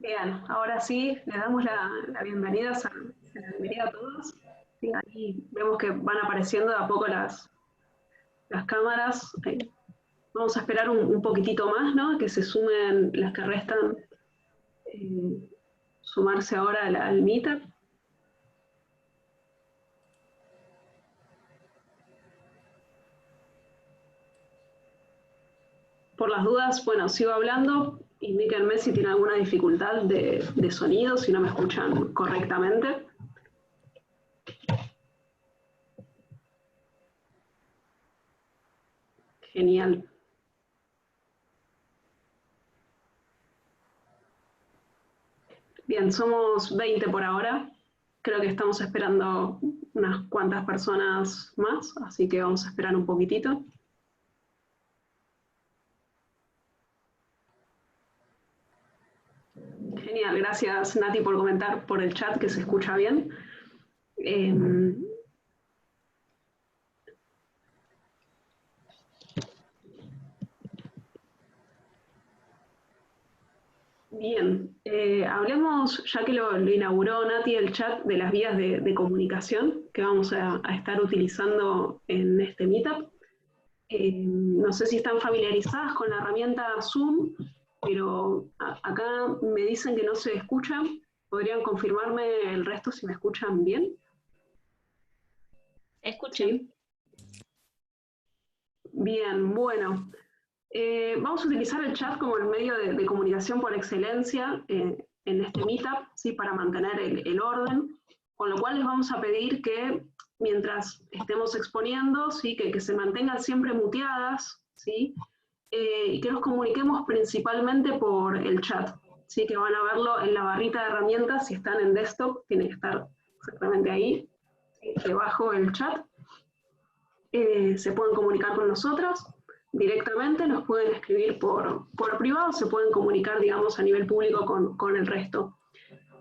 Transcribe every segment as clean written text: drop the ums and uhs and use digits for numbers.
Bien, ahora sí, le damos la bienvenida, la bienvenida a todos. Sí, ahí vemos que van apareciendo de a poco las cámaras. Vamos a esperar un poquitito más, ¿no? Que se sumen las que restan, eh, sumarse ahora al Meetup. Por las dudas, bueno, sigo hablando. Indíquenme si tienen alguna dificultad de sonido, si no me escuchan correctamente. Genial. Bien, somos 20 por ahora. Creo que estamos esperando unas cuantas personas más, así que vamos a esperar un poquitito. Genial, gracias Nati por comentar por el chat que se escucha bien. Eh, Bien, hablemos, ya que lo inauguró Nati, el chat de las vías de comunicación que vamos a estar utilizando en este Meetup. No sé si están familiarizadas con la herramienta Zoom, pero acá me dicen que no se escucha. ¿Podrían confirmarme el resto si me escuchan bien? Escucho. Sí. Bien, bueno. Vamos a utilizar el chat como el medio de comunicación por excelencia en este meetup, ¿sí? Para mantener el orden, con lo cual les vamos a pedir que mientras estemos exponiendo, ¿sí? Que se mantengan siempre muteadas, ¿sí? Y que nos comuniquemos principalmente por el chat, ¿sí? Que van a verlo en la barrita de herramientas. Si están en desktop, tiene que estar exactamente ahí, ¿sí? Debajo el chat. Se pueden comunicar con nosotros directamente, nos pueden escribir por privado, se pueden comunicar, digamos, a nivel público con el resto.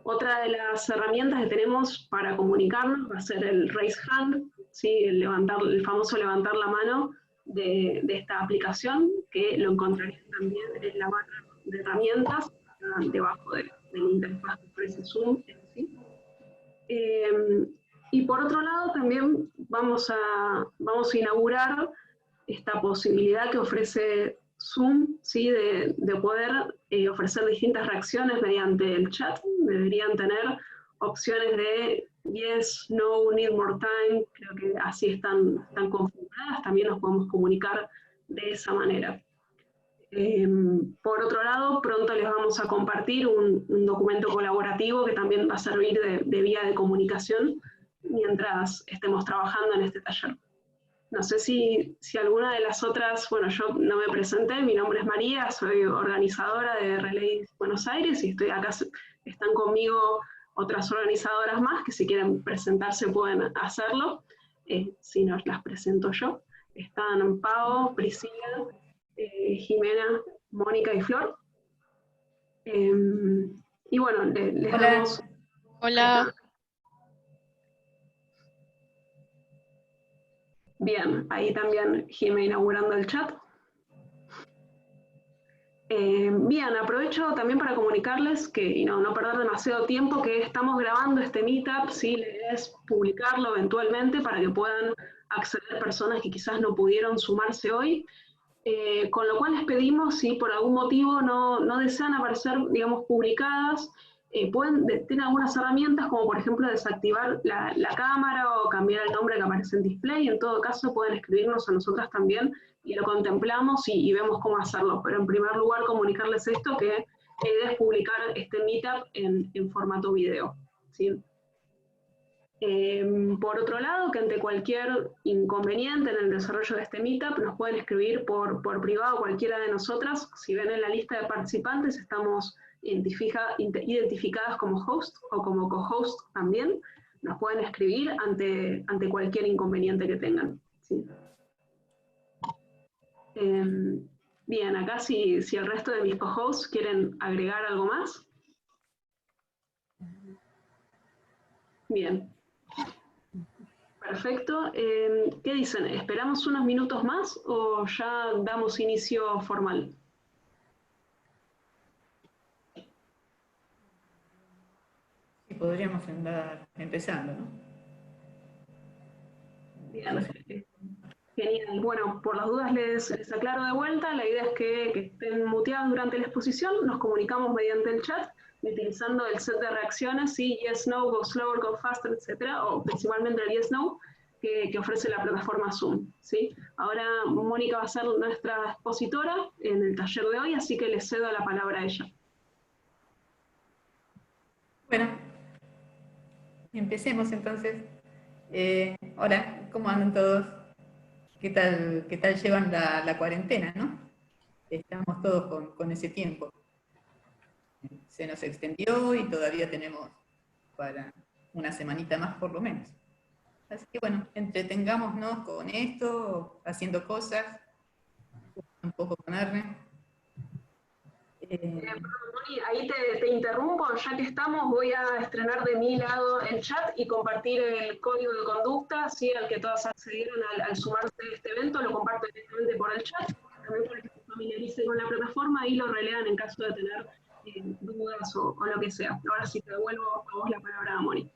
Otra de las herramientas que tenemos para comunicarnos va a ser el raise hand, ¿sí? El famoso levantar la mano de esta aplicación, que lo encontrarían también en la barra de herramientas, debajo de la interfaz que ofrece Zoom en sí. Eh, y por otro lado, también vamos a inaugurar esta posibilidad que ofrece Zoom, ¿sí? de poder ofrecer distintas reacciones mediante el chat. Deberían tener opciones de yes, no, need more time, creo que así están configuradas, también nos podemos comunicar de esa manera. Por otro lado, pronto les vamos a compartir un documento colaborativo que también va a servir de vía de comunicación mientras estemos trabajando en este taller. No sé si alguna de las otras, bueno, yo no me presenté, mi nombre es María, soy organizadora de Relay Buenos Aires y estoy acá, están conmigo otras organizadoras más que si quieren presentarse pueden hacerlo, si no las presento yo. Están Pau, Priscila, Jimena, Mónica y Flor. Y bueno, les Hola, damos... Ahí Hola. está. Bien, ahí también Jimena inaugurando el chat. Bien, aprovecho también para comunicarles que, y no perder demasiado tiempo, que estamos grabando este meetup, ¿sí? La idea es publicarlo eventualmente para que puedan acceder personas que quizás no pudieron sumarse hoy. Con lo cual les pedimos, si por algún motivo no desean aparecer, digamos, publicadas, tienen algunas herramientas, como por ejemplo desactivar la cámara o cambiar el nombre que aparece en display. En todo caso, pueden escribirnos a nosotras también y lo contemplamos y vemos cómo hacerlo. Pero en primer lugar, comunicarles esto, que la idea es publicar este meetup en formato video, ¿sí? Por otro lado, que ante cualquier inconveniente en el desarrollo de este meetup nos pueden escribir por privado cualquiera de nosotras. Si ven en la lista de participantes, estamos identificadas como host o como co-host también. Nos pueden escribir ante cualquier inconveniente que tengan. ¿Sí? Bien, acá si el resto de mis co-hosts quieren agregar algo más. Bien. Perfecto. ¿Qué dicen? ¿Esperamos unos minutos más o ya damos inicio formal? podríamos andar empezando, ¿no? Bien, genial. Bueno, por las dudas les aclaro de vuelta. La idea es que estén muteados durante la exposición. Nos comunicamos mediante el chat, utilizando el set de reacciones, sí, yes, no, go slower, go faster, etcétera, o principalmente el yes, no, que ofrece la plataforma Zoom. ¿Sí? Ahora Mónica va a ser nuestra expositora en el taller de hoy, así que le cedo la palabra a ella. Bueno, empecemos entonces. Hola, ¿cómo andan todos? ¿Qué tal llevan la cuarentena, no? Estamos todos con ese tiempo. Se nos extendió y todavía tenemos para una semanita más por lo menos. Así que bueno, entretengámonos con esto, haciendo cosas, un poco con Arne. Moni, ahí te interrumpo, ya que estamos, voy a estrenar de mi lado el chat y compartir el código de conducta, ¿sí? Al que todos accedieron al sumarse a este evento, lo comparto directamente por el chat, también para que se familiarice con la plataforma y lo relean en caso de tener dudas o lo que sea. Ahora sí te devuelvo a vos la palabra, Moni.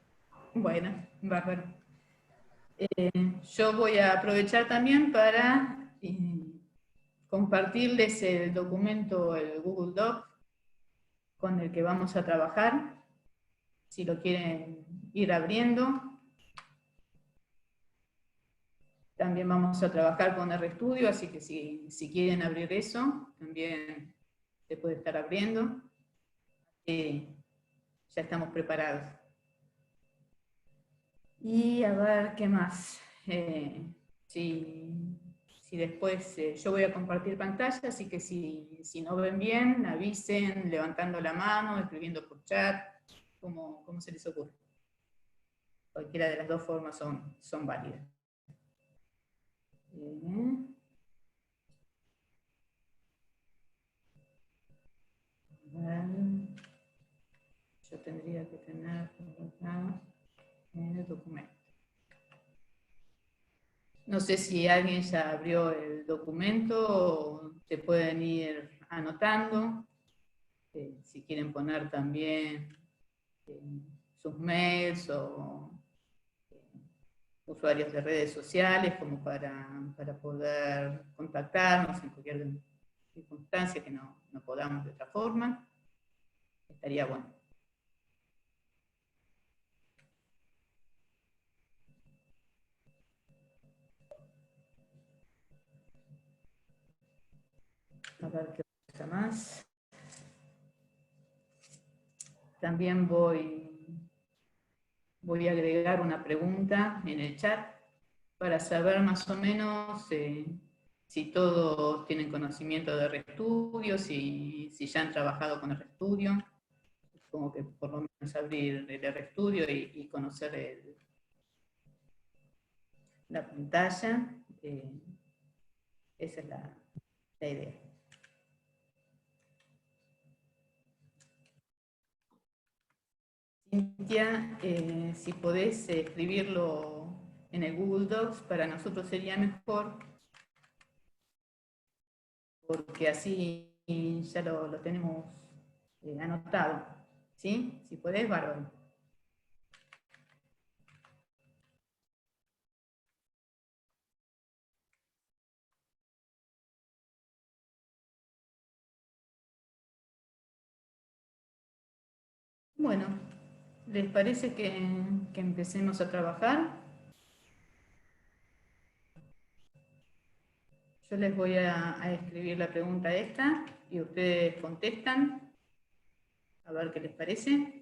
Bueno, bárbaro. Yo voy a aprovechar también para compartirles el documento, el Google Doc, con el que vamos a trabajar, si lo quieren ir abriendo. También vamos a trabajar con RStudio, así que si quieren abrir eso, también se puede estar abriendo. Ya estamos preparados. Y a ver, ¿qué más? Si después yo voy a compartir pantalla, así que si no ven bien, avisen levantando la mano, escribiendo por chat, como se les ocurre. Cualquiera de las dos formas son válidas. Yo tendría que tener por acá el documento. No sé si alguien ya abrió el documento o se pueden ir anotando. Si quieren poner también sus mails o usuarios de redes sociales como para poder contactarnos en cualquier circunstancia que no podamos de otra forma, estaría bueno. A ver qué cosa más. También voy a agregar una pregunta en el chat para saber más o menos si todos tienen conocimiento de RStudio, si ya han trabajado con RStudio. Supongo que por lo menos abrir el RStudio y conocer la pantalla. Esa es la idea. Cintia, si podés escribirlo en el Google Docs, para nosotros sería mejor, porque así ya lo tenemos anotado. ¿Sí? Si podés, bárbaro. Bueno, ¿les parece que empecemos a trabajar? Yo les voy a escribir la pregunta esta y ustedes contestan. A ver qué les parece.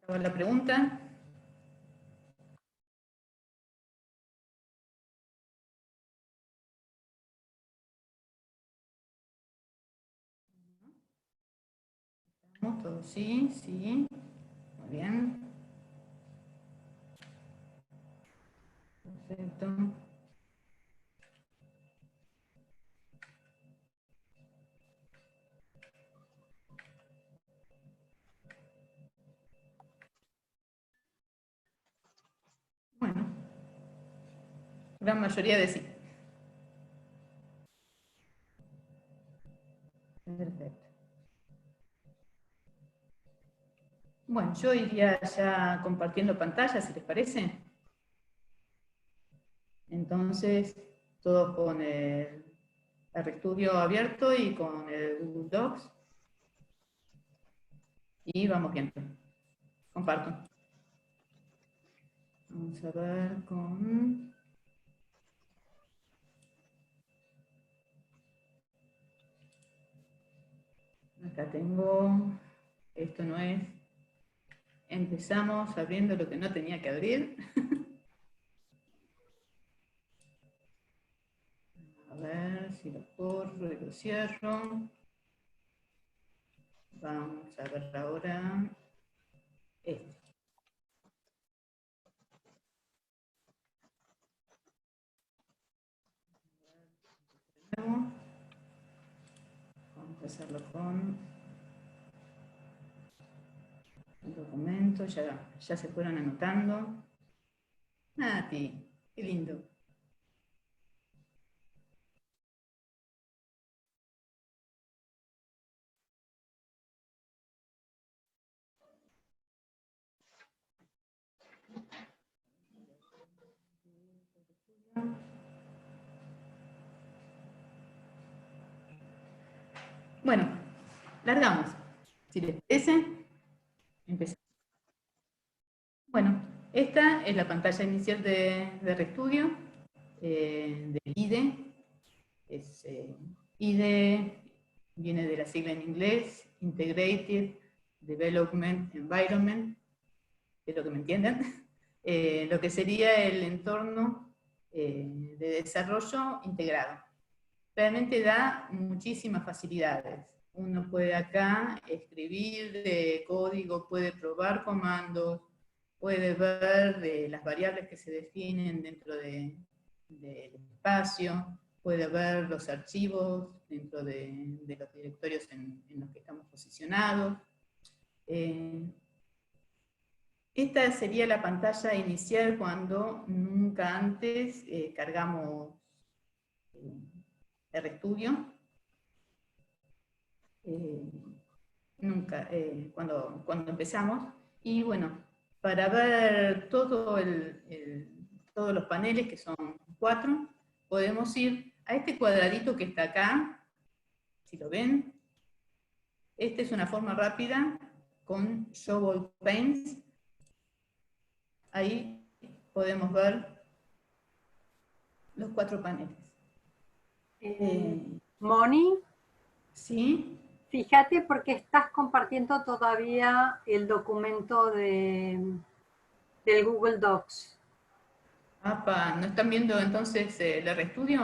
Acaba la pregunta. ¿Estamos todos? Sí, sí. Muy bien. Perfecto. Gran mayoría de sí. Perfecto. Bueno, yo iría ya compartiendo pantalla, si les parece. Entonces, todos con el RStudio abierto y con el Google Docs. Y vamos viendo. Comparto. Vamos a ver con... Acá tengo... Esto no es... Empezamos abriendo lo que no tenía que abrir. A ver si lo corro y lo cierro. Vamos a ver ahora este. Vamos a hacerlo con el documento. Ya se fueron anotando. Nati, qué lindo. Bueno, largamos. Si les parece, empezamos. Bueno, esta es la pantalla inicial de RStudio, de IDE. IDE viene de la sigla en inglés, Integrated Development Environment, espero que me entiendan, lo que sería el entorno de desarrollo integrado. Realmente da muchísimas facilidades. Uno puede acá escribir código, puede probar comandos, puede ver las variables que se definen dentro del espacio, puede ver los archivos dentro de los directorios en los que estamos posicionados. Esta sería la pantalla inicial cuando nunca antes cargamos RStudio. Cuando empezamos. Y bueno, para ver todos los paneles, que son 4, podemos ir a este cuadradito que está acá, si lo ven. Esta es una forma rápida con Show All Panes. Ahí podemos ver los 4 paneles. Moni, ¿sí? Fíjate porque estás compartiendo todavía el documento del Google Docs. Apa, ¿no están viendo entonces el RStudio?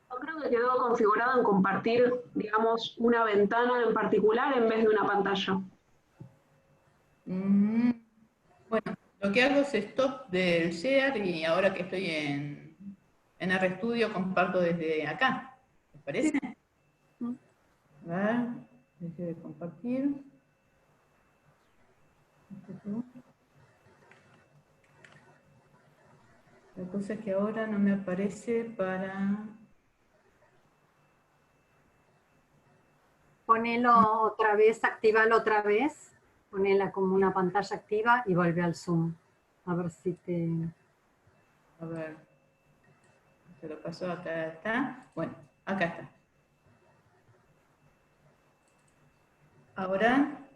Yo creo que quedó configurado en compartir, digamos, una ventana en particular en vez de una pantalla. Bueno, lo que hago es stop del share y ahora que estoy en RStudio comparto desde acá. ¿Les parece? Sí. A ver, deje de compartir. La cosa es que ahora no me aparece para... Ponelo otra vez, activalo otra vez. Ponela como una pantalla activa y vuelve al Zoom. A ver si te... A ver. Se lo pasó, acá está. Bueno, acá está. Ahora...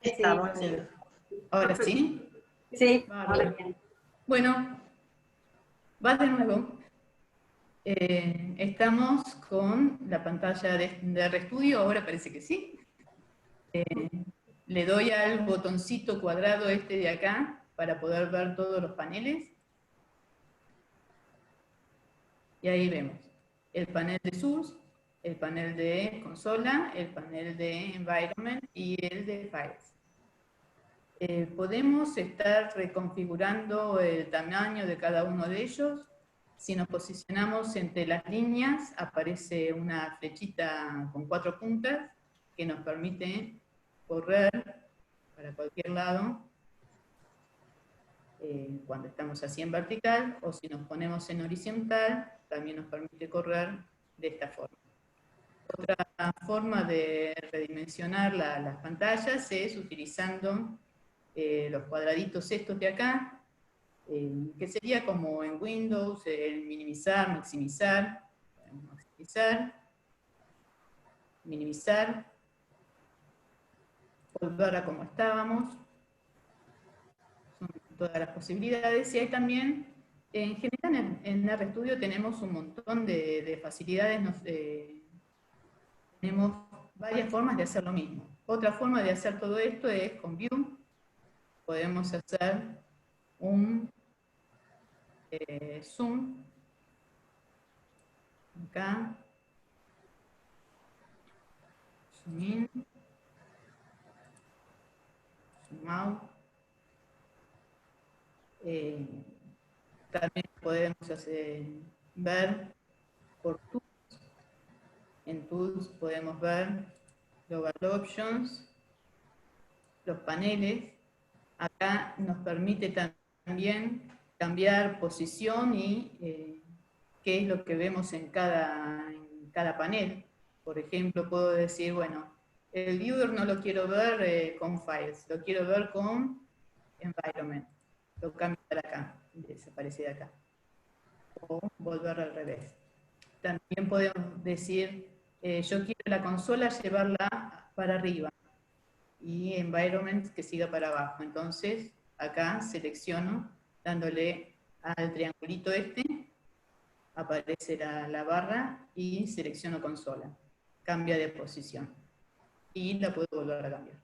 Estamos. Ahora sí. Sí, ahora bien. Bueno, va de nuevo. Estamos con la pantalla de RStudio, ahora parece que sí. Le doy al botoncito cuadrado este de acá para poder ver todos los paneles. Y ahí vemos el panel de source, el panel de consola, el panel de environment y el de files. Podemos estar reconfigurando el tamaño de cada uno de ellos. Si nos posicionamos entre las líneas, aparece una flechita con 4 puntas que nos permite correr para cualquier lado cuando estamos así en vertical, o si nos ponemos en horizontal, también nos permite correr de esta forma. Otra forma de redimensionar las pantallas es utilizando los cuadraditos estos de acá, que sería como en Windows, el minimizar, maximizar, minimizar, volver a como estábamos, son todas las posibilidades, y hay también, en general en RStudio tenemos un montón de facilidades, tenemos varias formas de hacer lo mismo. Otra forma de hacer todo esto es con View, podemos hacer un zoom, acá, zoom in, zoom out, también podemos ver por tools. En tools podemos ver global options, los paneles. Acá nos permite también cambiar posición y qué es lo que vemos en cada panel. Por ejemplo, puedo decir, bueno, el viewer no lo quiero ver con files, lo quiero ver con environment. Lo cambio para acá, desaparece de acá. O volver al revés. También podemos decir, yo quiero la consola llevarla para arriba y environment que siga para abajo. Entonces, acá selecciono, dándole al triangulito este, aparece la barra y selecciono consola. Cambia de posición. Y la puedo volver a cambiar.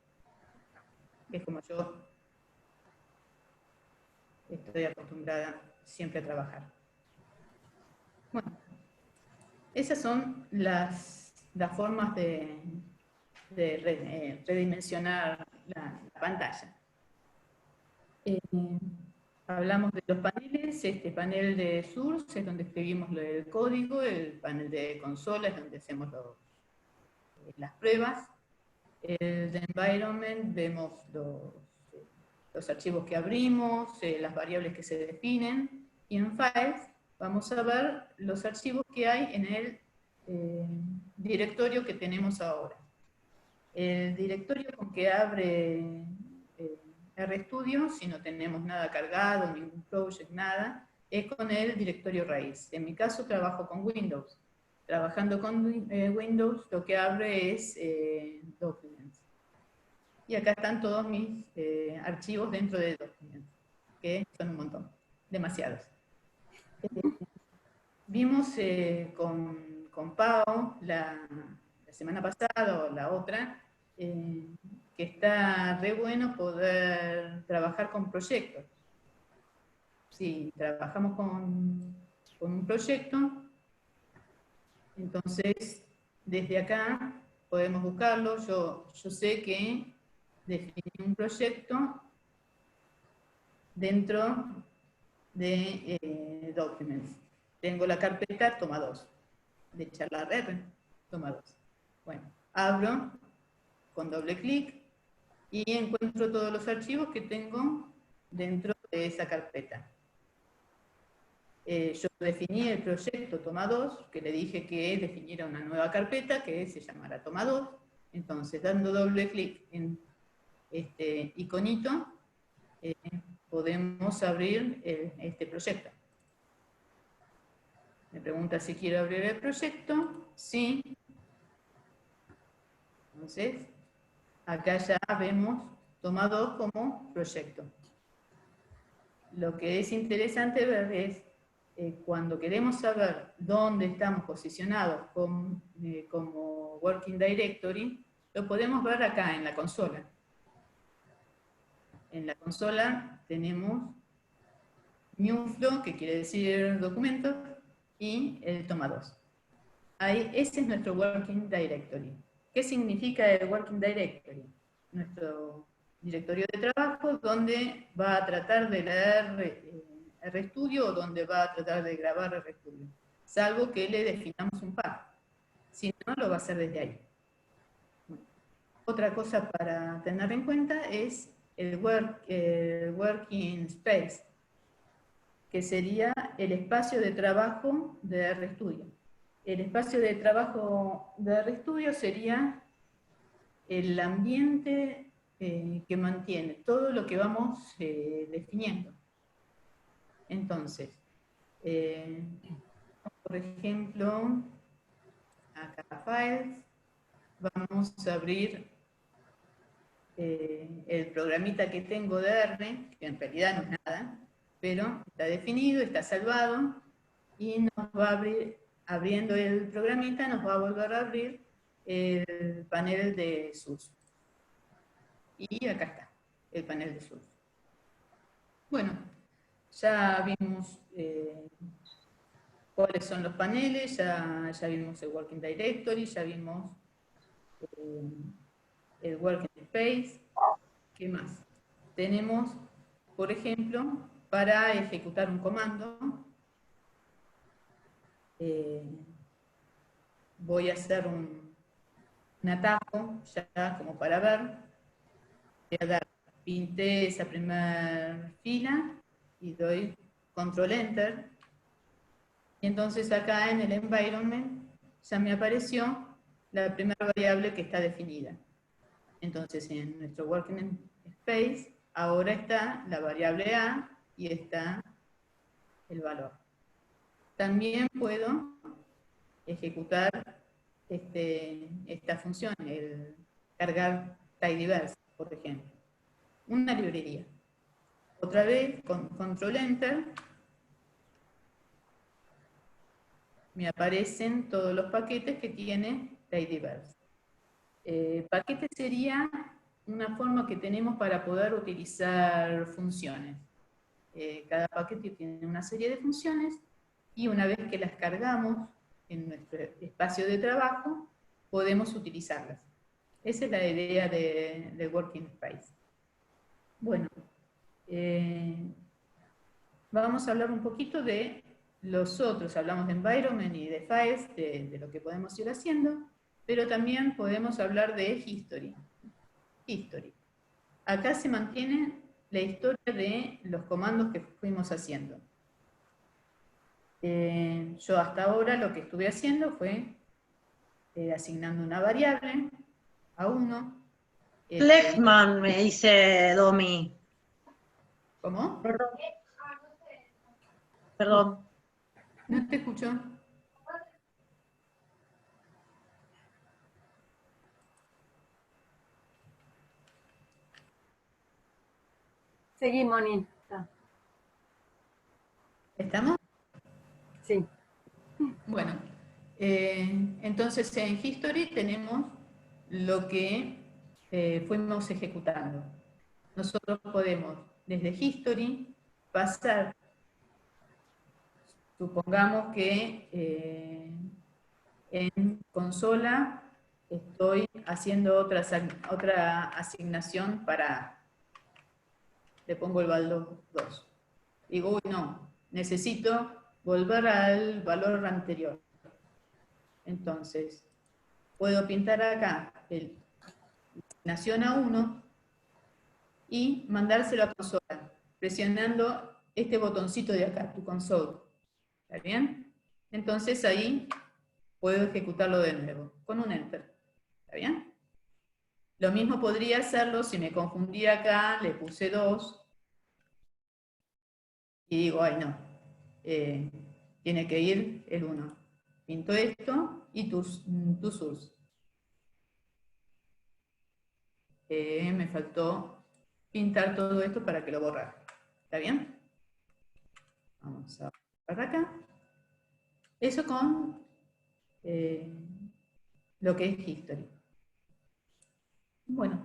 Es como yo estoy acostumbrada siempre a trabajar. Bueno, esas son las formas de redimensionar la pantalla. Hablamos de los paneles. Este panel de source es donde escribimos el código, el panel de consola es donde hacemos las pruebas, el de environment vemos los archivos que abrimos, las variables que se definen, y en files vamos a ver los archivos que hay en el directorio que tenemos ahora. El directorio con que abre RStudio, si no tenemos nada cargado, ningún project, nada, es con el directorio raíz. En mi caso trabajo con Windows. Trabajando con Windows, lo que abre es Documents. Y acá están todos mis archivos dentro de Documents, que son un montón, demasiados. Vimos con Pau la semana pasada o la otra, que está re bueno poder trabajar con proyectos. Si trabajamos con un proyecto, entonces desde acá podemos buscarlo. Yo sé que definí un proyecto dentro de Documents. Tengo la carpeta toma 2, de charlar R, toma 2. Bueno, abro con doble clic y encuentro todos los archivos que tengo dentro de esa carpeta. Yo definí el proyecto toma 2, que le dije que definiera una nueva carpeta que se llamara toma 2. Entonces, dando doble clic en este iconito, podemos abrir este proyecto. Me pregunta si quiero abrir el proyecto. Sí. Entonces, acá ya vemos toma 2 como proyecto. Lo que es interesante ver es cuando queremos saber dónde estamos posicionados como Working Directory, lo podemos ver acá en la consola. En la consola tenemos New Flow, que quiere decir documento, y el toma 2. Ahí, ese es nuestro Working Directory. ¿Qué significa el Working Directory? Nuestro directorio de trabajo donde va a tratar de leer RStudio o donde va a tratar de grabar RStudio, salvo que le definamos un path. Si no, lo va a hacer desde ahí. Bueno, otra cosa para tener en cuenta es el Working Space. que sería el espacio de trabajo de RStudio. El espacio de trabajo de RStudio sería el ambiente que mantiene todo lo que vamos definiendo. Entonces, por ejemplo, acá Files, vamos a abrir el programita que tengo de R, que en realidad no es nada, pero está definido, está salvado, y nos va a abrir, abriendo el programita, nos va a volver a abrir el panel de source. Y acá está, el panel de source. Bueno, ya vimos cuáles son los paneles, ya vimos el Working Directory, ya vimos el Working Space. ¿Qué más? Tenemos, por ejemplo, para ejecutar un comando, voy a hacer un atajo, ya como para ver. Voy a dar, pinté esa primera fila y doy Control Enter. Y entonces acá en el environment ya me apareció la primera variable que está definida. Entonces en nuestro working space ahora está la variable A y está el valor. También puedo ejecutar esta función, el cargar tidyverse, por ejemplo. Una librería. Otra vez, con Control Enter, me aparecen todos los paquetes que tiene tidyverse. Paquete sería una forma que tenemos para poder utilizar funciones. Cada paquete tiene una serie de funciones y una vez que las cargamos en nuestro espacio de trabajo, podemos utilizarlas. Esa es la idea de Working Space. Bueno, vamos a hablar un poquito de los otros. Hablamos de Environment y de Files, de lo que podemos ir haciendo, pero también podemos hablar de History. History. Acá se mantiene la historia de los comandos que fuimos haciendo. Yo hasta ahora lo que estuve haciendo fue asignando una variable a uno. Lexman, me dice Domi. ¿Cómo? Perdón. No te escucho. Seguimos, Nita. ¿Estamos? Sí. Bueno, entonces en History tenemos lo que fuimos ejecutando. Nosotros podemos, desde History, pasar, supongamos que en consola estoy haciendo otra asignación para, le pongo el valor 2. Digo, uy, no, necesito volver al valor anterior. Entonces, puedo pintar acá la asignación a 1 y mandárselo a consola, presionando este botoncito de acá, tu console. ¿Está bien? Entonces ahí puedo ejecutarlo de nuevo, con un Enter. ¿Está bien? Lo mismo podría hacerlo si me confundí acá, le puse 2, y digo, ay no, tiene que ir el 1. Pinto esto y tu source. Me faltó pintar todo esto para que lo borrara. ¿Está bien? Vamos a borrar acá. Eso con lo que es History. Bueno,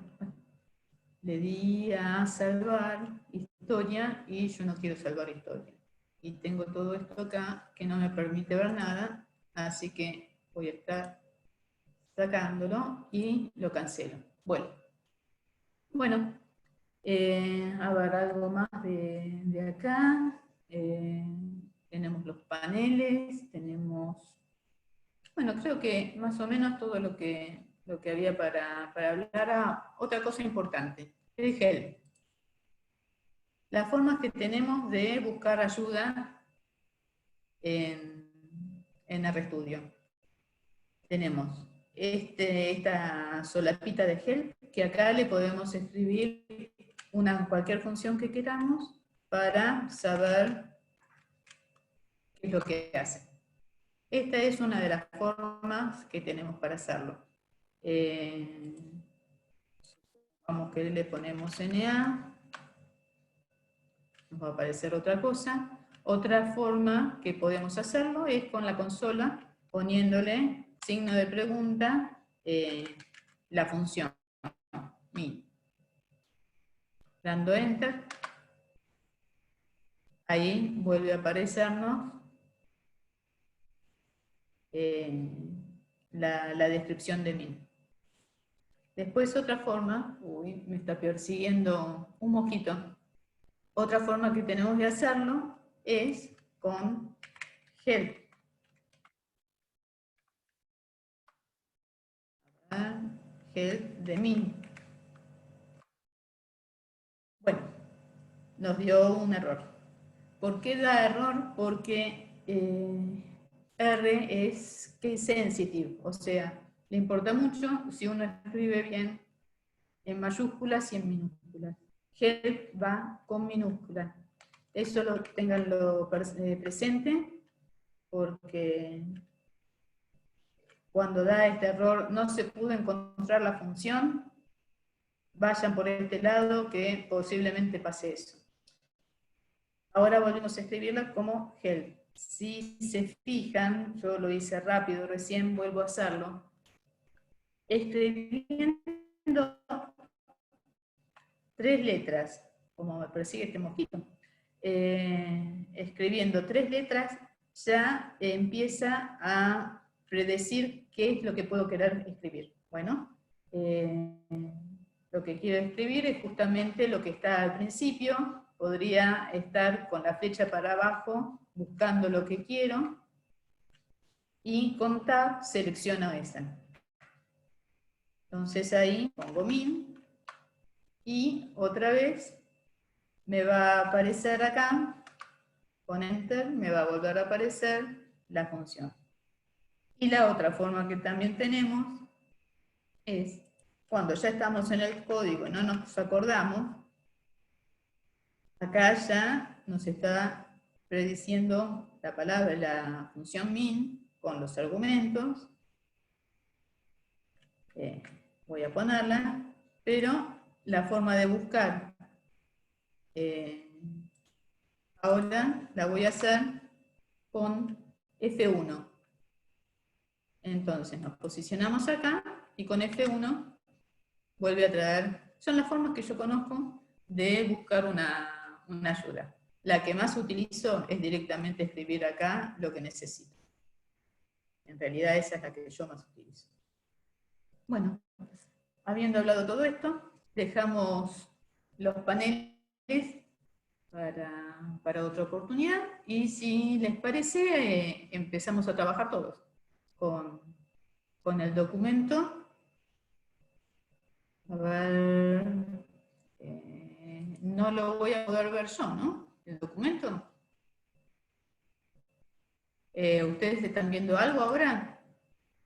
le di a salvar historia y yo no quiero salvar historia. Y tengo todo esto acá que no me permite ver nada, así que voy a estar sacándolo y lo cancelo. Bueno, a ver, algo más de acá. Tenemos los paneles, tenemos... Bueno, creo que más o menos todo lo que había para hablar. Otra cosa importante, el help. las formas que tenemos de buscar ayuda en RStudio. Tenemos esta solapita de help, que acá le podemos escribir cualquier función que queramos para saber qué es lo que hace. Esta es una de las formas que tenemos para hacerlo. Vamos que le ponemos NA, nos va a aparecer otra cosa. Otra forma que podemos hacerlo es con la consola, poniéndole signo de pregunta, la función min. Dando Enter, ahí vuelve a aparecernos la descripción de min. Después otra forma, uy, me está persiguiendo un mosquito. Otra forma que tenemos de hacerlo es con help. Help de min. Bueno, nos dio un error. ¿Por qué da error? Porque R es case sensitive, o sea, le importa mucho si uno escribe bien en mayúsculas y en minúsculas. Help va con minúsculas. Eso tenganlo presente, porque cuando da este error, no se pudo encontrar la función, vayan por este lado que posiblemente pase eso. Ahora volvemos a escribirla como help. Si se fijan, yo lo hice rápido recién, vuelvo a hacerlo. Escribiendo 3 letras, como me persigue este mosquito, escribiendo 3 letras, ya empieza a predecir qué es lo que puedo querer escribir. Bueno, lo que quiero escribir es justamente lo que está al principio. Podría estar con la flecha para abajo, buscando lo que quiero, y con Tab selecciono esa. Entonces ahí pongo min, y otra vez me va a aparecer acá, con Enter, me va a volver a aparecer la función. Y la otra forma que también tenemos es, cuando ya estamos en el código y no nos acordamos, acá ya nos está prediciendo la palabra, la función min, con los argumentos. Voy a ponerla, pero la forma de buscar ahora la voy a hacer con F1. Entonces nos posicionamos acá y con F1 vuelve a traer. Son las formas que yo conozco de buscar una ayuda. La que más utilizo es directamente escribir acá lo que necesito. En realidad esa es la que yo más utilizo. Bueno, habiendo hablado todo esto, dejamos los paneles para otra oportunidad, y si les parece, empezamos a trabajar todos con el documento. A ver, no lo voy a poder ver yo, ¿no? El documento. ¿Ustedes están viendo algo ahora?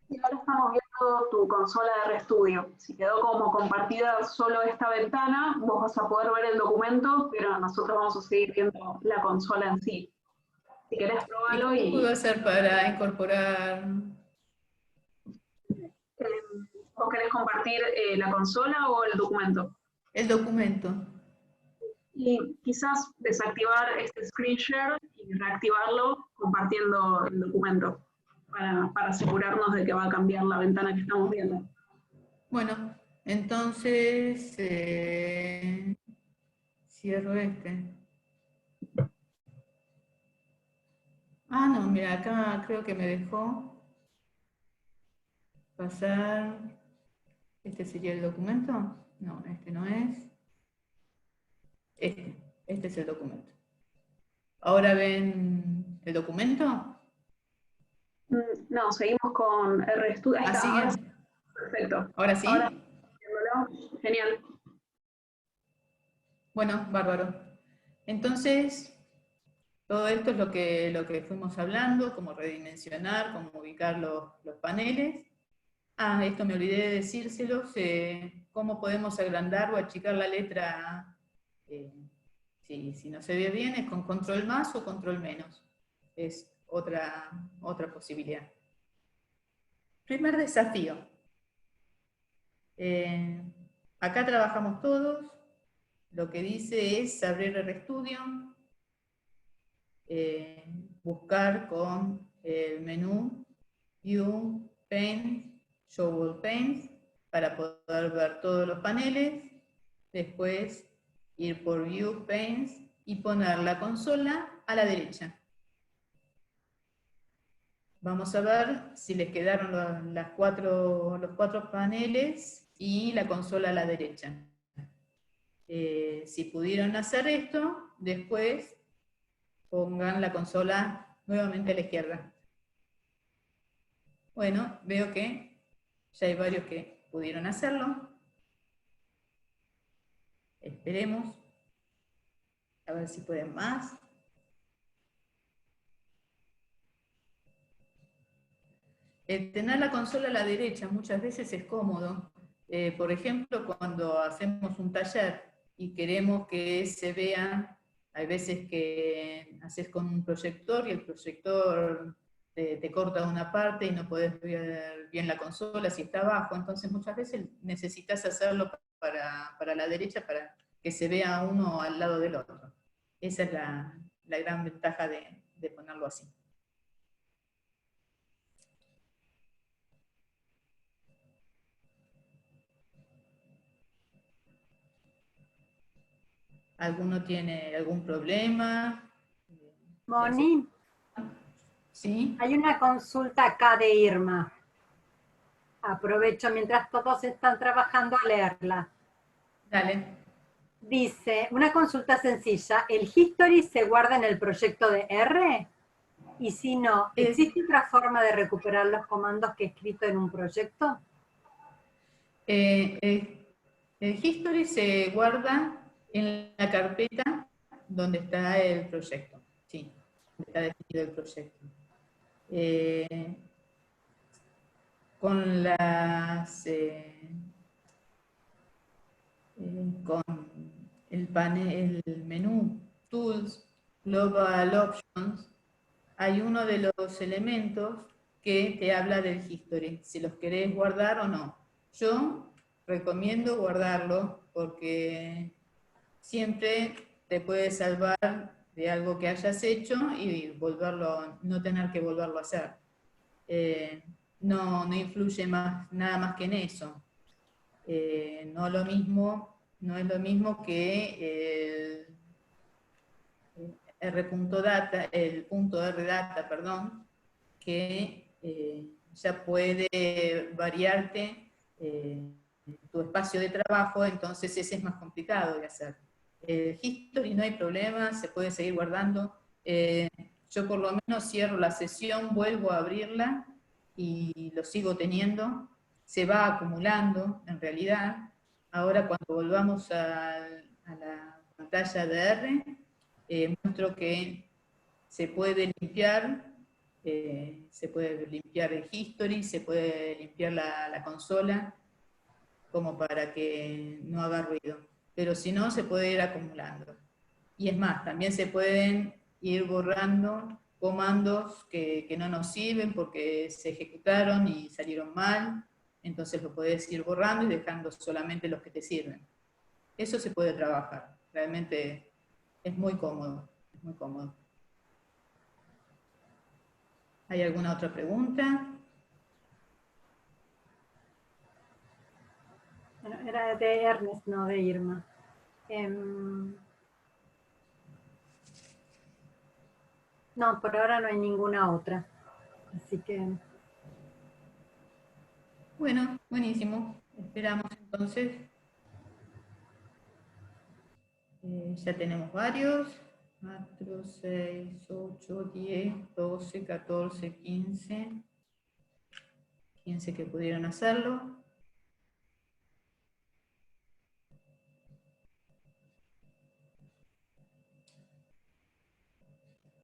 Y ahora estamos viendo tu consola de RStudio. Si quedó como compartida solo esta ventana, vos vas a poder ver el documento, pero nosotros vamos a seguir viendo la consola en sí. Si querés probarlo ¿Qué puedo hacer para incorporar? ¿Vos querés compartir la consola o el documento? El documento. Y quizás desactivar este screen share y reactivarlo compartiendo el documento para asegurarnos de que va a cambiar la ventana que estamos viendo. Bueno, entonces cierro este. Ah, no, mira, acá creo que me dejó pasar. ¿Este sería el documento? No, este no es. Este es el documento. ¿Ahora ven el documento? No, seguimos con RStudio. Así Ahora es. sí. Perfecto. ¿Ahora sí? Ahora, viéndolo. Genial. Bueno, bárbaro. Entonces, todo esto es lo que fuimos hablando, cómo redimensionar, cómo ubicar los paneles. Ah, esto me olvidé de decírselos, cómo podemos agrandar o achicar la letra, si no se ve bien, es con control más o control menos. Es otra posibilidad. Primer desafío. Acá trabajamos todos. Lo que dice es abrir RStudio, buscar con el menú View, Paint, Show All Paints, para poder ver todos los paneles. Después ir por View, Paints y poner la consola a la derecha. Vamos a ver si les quedaron los cuatro paneles y la consola a la derecha. Si pudieron hacer esto, después pongan la consola nuevamente a la izquierda. Bueno, veo que ya hay varios que pudieron hacerlo. Esperemos. A ver si pueden más. Tener la consola a la derecha muchas veces es cómodo. Por ejemplo, cuando hacemos un taller y queremos que se vea, hay veces que haces con un proyector y el proyector te corta una parte y no podés ver bien la consola si está abajo, entonces muchas veces necesitas hacerlo para la derecha para que se vea uno al lado del otro. Esa es la gran ventaja de ponerlo así. ¿Alguno tiene algún problema? Moni, ¿Sí? hay una consulta acá de Irma. Aprovecho mientras todos están trabajando a leerla. Dale. Dice, una consulta sencilla, ¿el history se guarda en el proyecto de R? Y si no, ¿existe otra forma de recuperar los comandos que he escrito en un proyecto? El history se guarda en la carpeta donde está el proyecto. Sí, donde está definido el proyecto. Con con el panel, el menú Tools, Global Options, hay uno de los elementos que te habla del history, si los querés guardar o no. Yo recomiendo guardarlo porque siempre te puede salvar de algo que hayas hecho y no tener que volverlo a hacer. No influye nada más que en eso. No es lo mismo que el punto RData, perdón, que ya puede variarte tu espacio de trabajo, entonces ese es más complicado de hacer. El history no hay problema, se puede seguir guardando. Yo por lo menos cierro la sesión, vuelvo a abrirla y lo sigo teniendo. Se va acumulando, en realidad. Ahora cuando volvamos a la pantalla de R, muestro que se puede limpiar el history, se puede limpiar la consola, como para que no haga ruido. Pero si no, se puede ir acumulando. Y es más, también se pueden ir borrando comandos que no nos sirven porque se ejecutaron y salieron mal, entonces lo puedes ir borrando y dejando solamente los que te sirven. Eso se puede trabajar, realmente es muy cómodo, es muy cómodo. ¿Hay alguna otra pregunta? Bueno, era de Ernest, no de Irma. No, por ahora no hay ninguna otra. Así que... Bueno, buenísimo. Esperamos entonces. Ya tenemos varios. 4, 6, 8, 10, 12, 14, 15. 15 que pudieron hacerlo.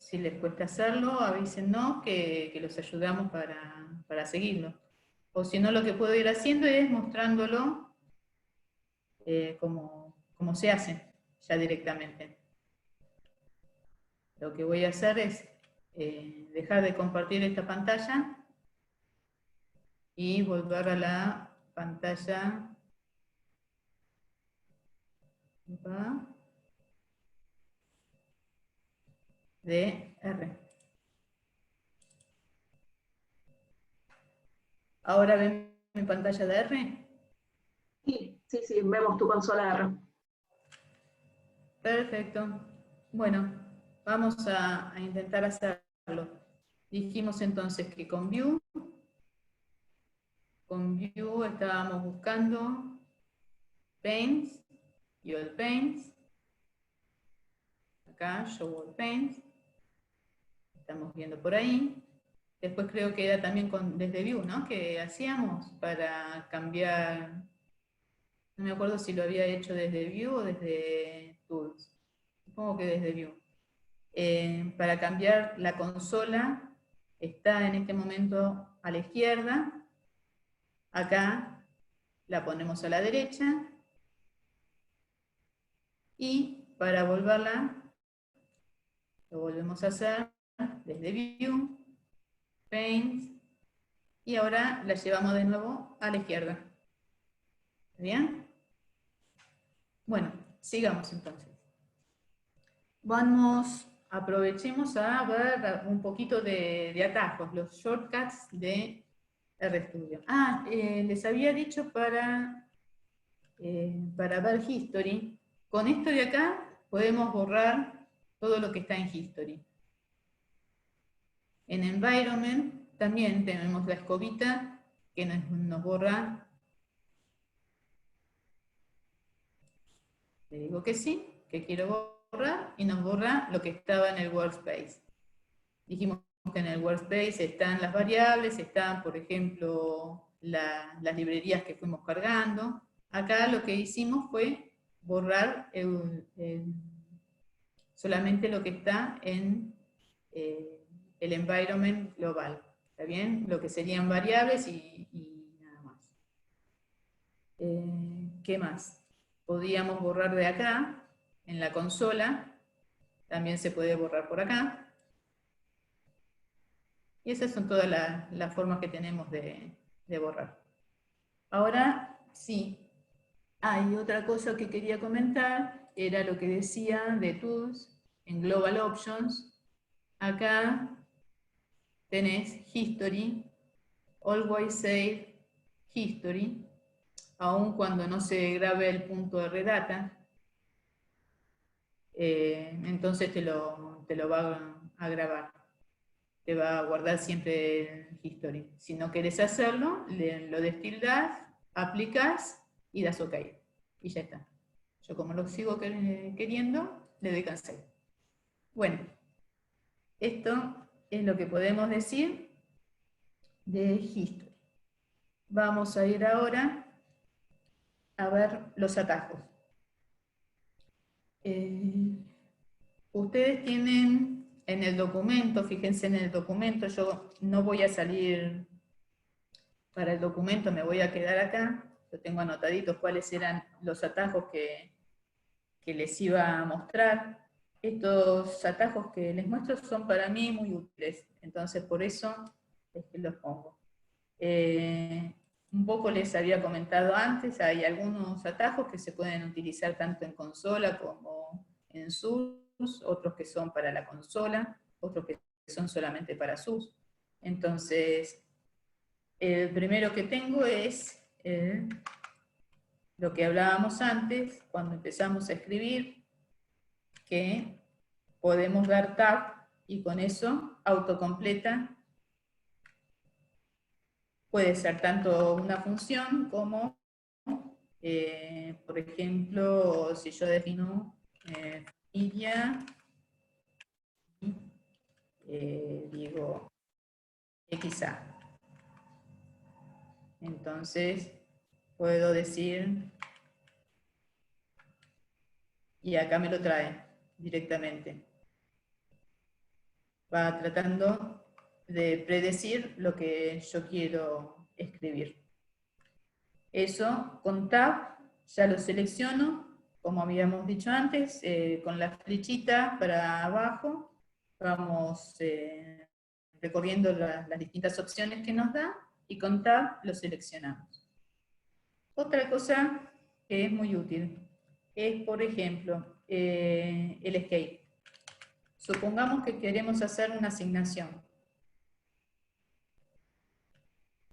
Si les cuesta hacerlo, avísennos que los ayudamos para seguirlo. O si no, lo que puedo ir haciendo es mostrándolo como se hace ya directamente. Lo que voy a hacer es dejar de compartir esta pantalla y volver a la pantalla de R. ¿Ahora ven mi pantalla de R? Sí, sí, sí, vemos tu consola de R. Perfecto. Bueno, vamos a intentar hacerlo. Dijimos entonces que con View estábamos buscando Paints y All Paints. Acá, Show All Paints. Estamos viendo por ahí. Después creo que era también desde View, ¿no? Que hacíamos para cambiar. No me acuerdo si lo había hecho desde View o desde Tools. Supongo que desde View. Para cambiar la consola está en este momento a la izquierda. Acá la ponemos a la derecha. Y para volverla, lo volvemos a hacer desde View, Paint, y ahora la llevamos de nuevo a la izquierda. ¿Está bien? Bueno, sigamos entonces. Aprovechemos a ver un poquito de atajos, los shortcuts de RStudio. Les había dicho para ver History. Con esto de acá podemos borrar todo lo que está en History. En Environment también tenemos la escobita que nos borra. Le digo que sí, que quiero borrar, y nos borra lo que estaba en el workspace. Dijimos que en el workspace están las variables, están, por ejemplo, las librerías que fuimos cargando. Acá lo que hicimos fue borrar solamente lo que está en el environment global. ¿Está bien? Lo que serían variables y nada más. ¿Qué más? Podríamos borrar de acá, en la consola. También se puede borrar por acá. Y esas son todas las formas que tenemos de borrar. Ahora sí, hay otra cosa que quería comentar, era lo que decía de Tools en Global Options. Acá tenés History, Always Save History, aun cuando no se grabe el punto de redata. Entonces te lo va a grabar. Te va a guardar siempre el History. Si no querés hacerlo, lo destildás, aplicás y das OK. Y ya está. Yo como lo sigo queriendo, le doy cancel. Bueno, esto es lo que podemos decir de History. Vamos a ir ahora a ver los atajos. Ustedes tienen en el documento, fíjense en el documento, yo no voy a salir para el documento, me voy a quedar acá. Yo tengo anotaditos cuáles eran los atajos que les iba a mostrar. Estos atajos que les muestro son para mí muy útiles, entonces por eso es que los pongo. Un poco les había comentado antes, hay algunos atajos que se pueden utilizar tanto en consola como en SUS, otros que son para la consola, otros que son solamente para SUS. Entonces, el primero que tengo es lo que hablábamos antes, cuando empezamos a escribir, que podemos dar tab y con eso autocompleta. Puede ser tanto una función como, por ejemplo, si yo defino familia, digo XA. Entonces, puedo decir, y acá me lo trae directamente. va tratando de predecir lo que yo quiero escribir. Eso con Tab ya lo selecciono, como habíamos dicho antes, con la flechita para abajo, vamos recorriendo las distintas opciones que nos da, y con Tab lo seleccionamos. Otra cosa que es muy útil es, por ejemplo, el escape. Supongamos que queremos hacer una asignación.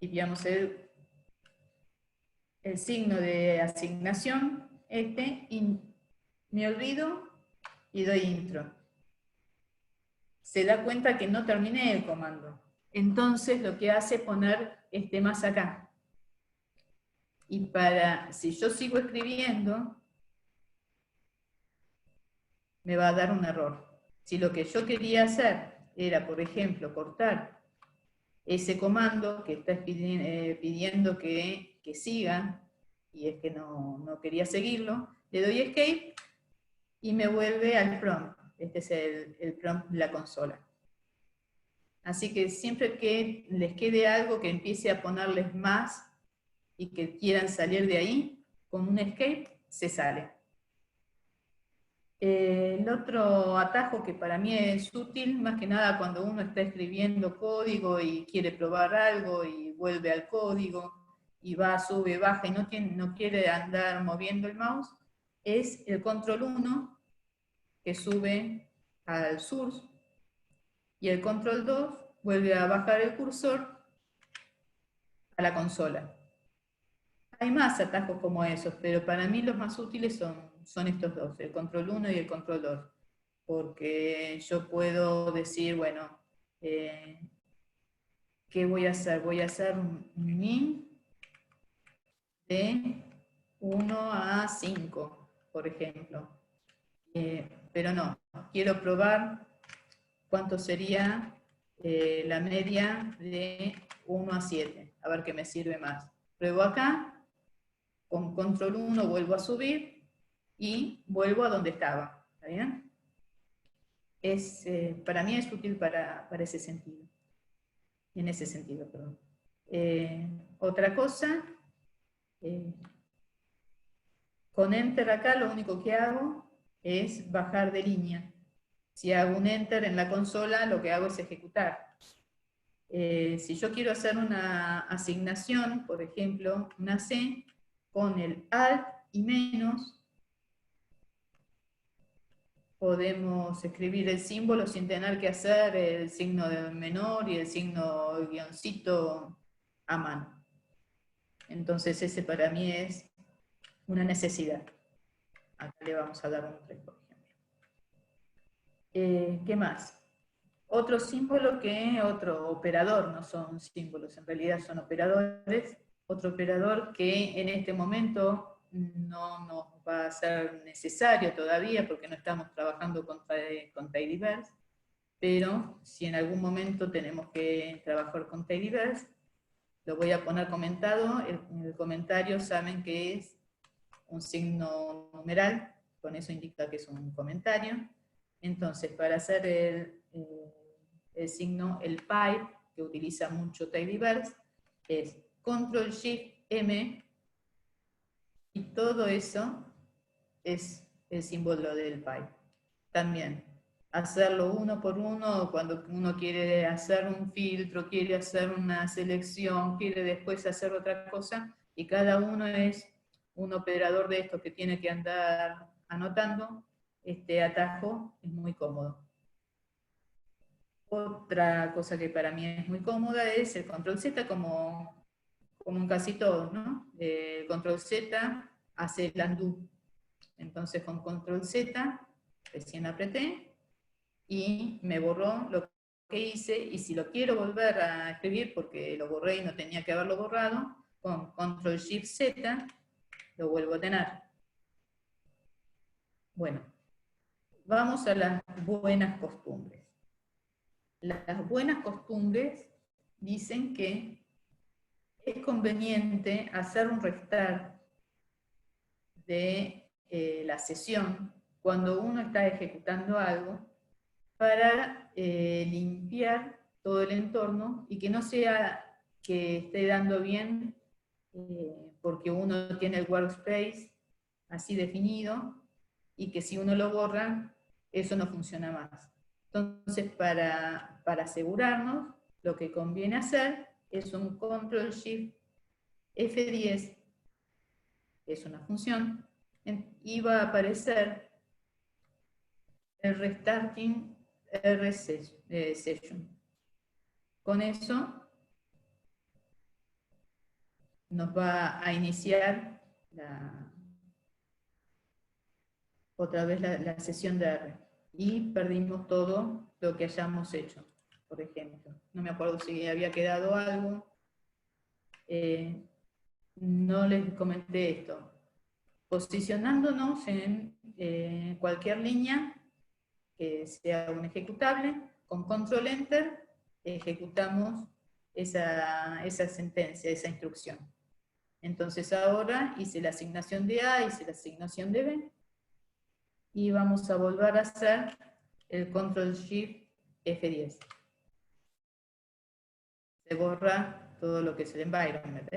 Y digamos el signo de asignación, y me olvido y doy intro. Se da cuenta que no terminé el comando. Entonces lo que hace es poner más acá. Y si yo sigo escribiendo, me va a dar un error. Si lo que yo quería hacer era, por ejemplo, cortar ese comando que está pidiendo que siga, y es que no quería seguirlo, le doy escape y me vuelve al prompt. Este es el prompt de la consola. Así que siempre que les quede algo que empiece a ponerles más y que quieran salir de ahí, con un escape se sale. El otro atajo que para mí es útil, más que nada cuando uno está escribiendo código y quiere probar algo y vuelve al código y va, sube, baja y no quiere andar moviendo el mouse, es el control 1 que sube al source y el control 2 vuelve a bajar el cursor a la consola. Hay más atajos como esos, pero para mí los más útiles son estos dos, el control 1 y el control 2. Porque yo puedo decir, bueno, ¿qué voy a hacer? Voy a hacer un min de 1 a 5, por ejemplo. Pero no, quiero probar cuánto sería la media de 1 a 7. A ver qué me sirve más. Pruebo acá. Con control 1 vuelvo a subir y vuelvo a donde estaba. ¿Está bien? Para mí es útil para ese sentido. En ese sentido, perdón. Otra cosa, con Enter acá lo único que hago es bajar de línea. Si hago un Enter en la consola, lo que hago es ejecutar. Si yo quiero hacer una asignación, por ejemplo, una C, con el Alt y menos, podemos escribir el símbolo sin tener que hacer el signo de menor y el signo guioncito a mano. Entonces ese para mí es una necesidad. Acá le vamos a dar un 3, por ejemplo. ¿Qué más? Otro símbolo otro operador, no son símbolos, en realidad son operadores. Otro operador que en este momento no nos va a ser necesario todavía porque no estamos trabajando con tidyverse, pero si en algún momento tenemos que trabajar con tidyverse, lo voy a poner comentado. En el comentario saben que es un signo numeral, con eso indica que es un comentario. Entonces, para hacer el signo, el pipe, que utiliza mucho tidyverse, es Ctrl-Shift-M, y todo eso es el símbolo del pipe. También, hacerlo uno por uno, cuando uno quiere hacer un filtro, quiere hacer una selección, quiere después hacer otra cosa, y cada uno es un operador de estos que tiene que andar anotando. Este atajo es muy cómodo. Otra cosa que para mí es muy cómoda es el control Z, como en casi todos, ¿no? El control Z hace el undo. Entonces con control Z, recién apreté, y me borró lo que hice, y si lo quiero volver a escribir, porque lo borré y no tenía que haberlo borrado, con control Shift Z, lo vuelvo a tener. Bueno, vamos a las buenas costumbres. Las buenas costumbres dicen que es conveniente hacer un restart de la sesión cuando uno está ejecutando algo para limpiar todo el entorno y que no sea que esté dando bien porque uno tiene el workspace así definido y que si uno lo borra, eso no funciona más. Entonces, para asegurarnos, lo que conviene hacer es un Ctrl-Shift F10, es una función, y va a aparecer el Restarting Session. Con eso nos va a iniciar otra vez la sesión de R. Y perdimos todo lo que hayamos hecho, por ejemplo. No me acuerdo si había quedado algo. No les comenté esto. Posicionándonos en cualquier línea que sea un ejecutable, con Control Enter ejecutamos esa sentencia, esa instrucción. Entonces ahora hice la asignación de A, hice la asignación de B, y vamos a volver a hacer el Ctrl-Shift F10. Se borra todo lo que es el environment.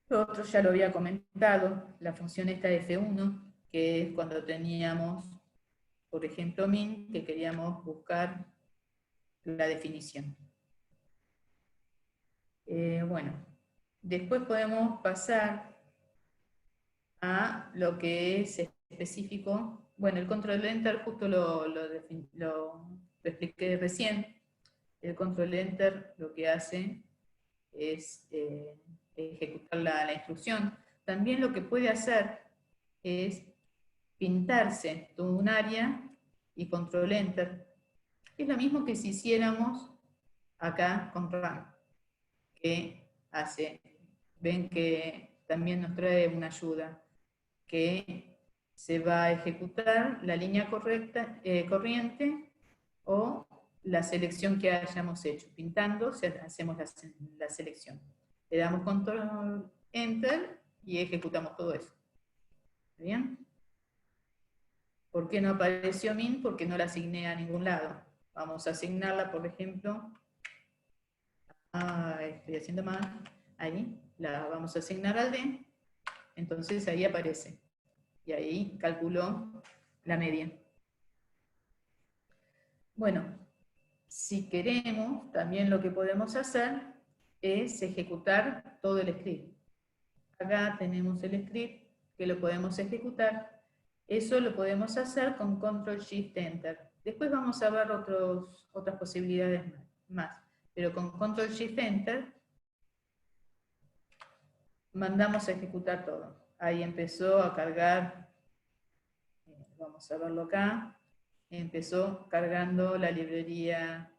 Lo otro ya lo había comentado, la función esta F1, que es cuando teníamos, por ejemplo, min, que queríamos buscar la definición. Bueno, después podemos pasar a lo que es específico. Bueno, el Control Enter justo lo expliqué recién. El Control Enter lo que hace es ejecutar la instrucción. También lo que puede hacer es pintarse todo un área y Control Enter. Es lo mismo que si hiciéramos acá con RAM, que hace, ven que también nos trae una ayuda, que se va a ejecutar la línea corriente o la selección que hayamos hecho. Pintando, hacemos la selección. Le damos Control Enter y ejecutamos todo eso. ¿Bien? ¿Por qué no apareció min? Porque no la asigné a ningún lado. Vamos a asignarla, por ejemplo, estoy haciendo mal, ahí, la vamos a asignar al D, entonces ahí aparece. Y ahí calculó la media. Bueno, si queremos, también lo que podemos hacer es ejecutar todo el script. Acá tenemos el script que lo podemos ejecutar. Eso lo podemos hacer con Ctrl-Shift-Enter. Después vamos a ver otras posibilidades más. Pero con Ctrl-Shift-Enter mandamos a ejecutar todo. Ahí empezó a cargar, vamos a verlo acá, empezó cargando la librería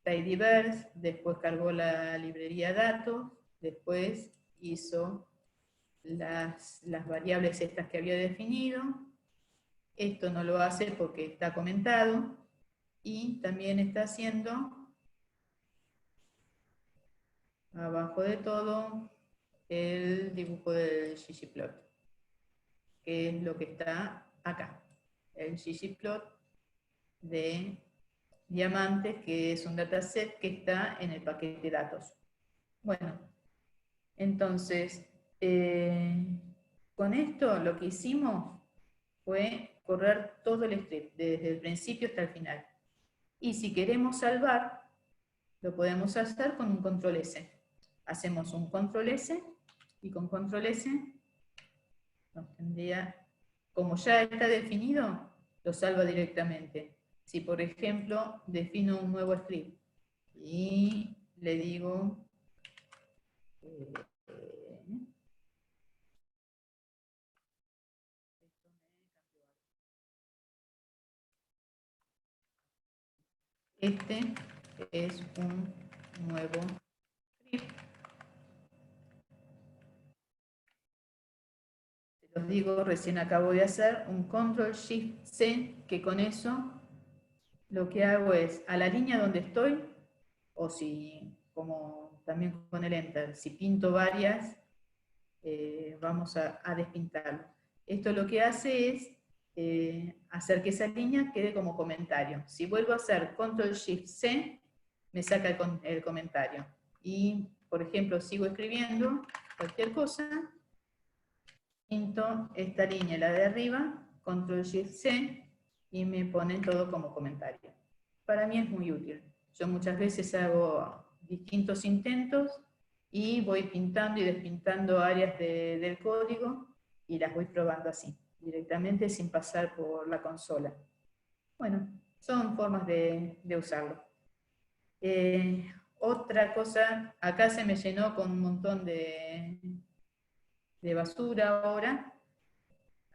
Tidyverse, después cargó la librería datos, después hizo las variables estas que había definido. Esto no lo hace porque está comentado, y también está haciendo abajo de todo el dibujo del ggplot, que es lo que está acá, el ggplot de diamantes, que es un dataset que está en el paquete datos. Bueno, entonces, con esto lo que hicimos fue correr todo el script, desde el principio hasta el final. Y si queremos salvar, lo podemos hacer con un Control S. Hacemos un Control S, y con Control S nos tendría, como ya está definido, lo salva directamente. Si por ejemplo defino un nuevo script y le digo este es un nuevo script. Los digo, recién acabo de hacer un Ctrl-Shift-C, que con eso lo que hago es, a la línea donde estoy, o si, como también con el Enter, si pinto varias, vamos a despintarlo. Esto lo que hace es hacer que esa línea quede como comentario. Si vuelvo a hacer Control-Shift-C, me saca el comentario. Y, por ejemplo, sigo escribiendo cualquier cosa, pinto esta línea, la de arriba, Control-Shift-C, y me pone todo como comentario. Para mí es muy útil. Yo muchas veces hago distintos intentos y voy pintando y despintando áreas del código y las voy probando así, directamente sin pasar por la consola. Bueno, son formas de usarlo. Otra cosa, acá se me llenó con un montón de basura ahora.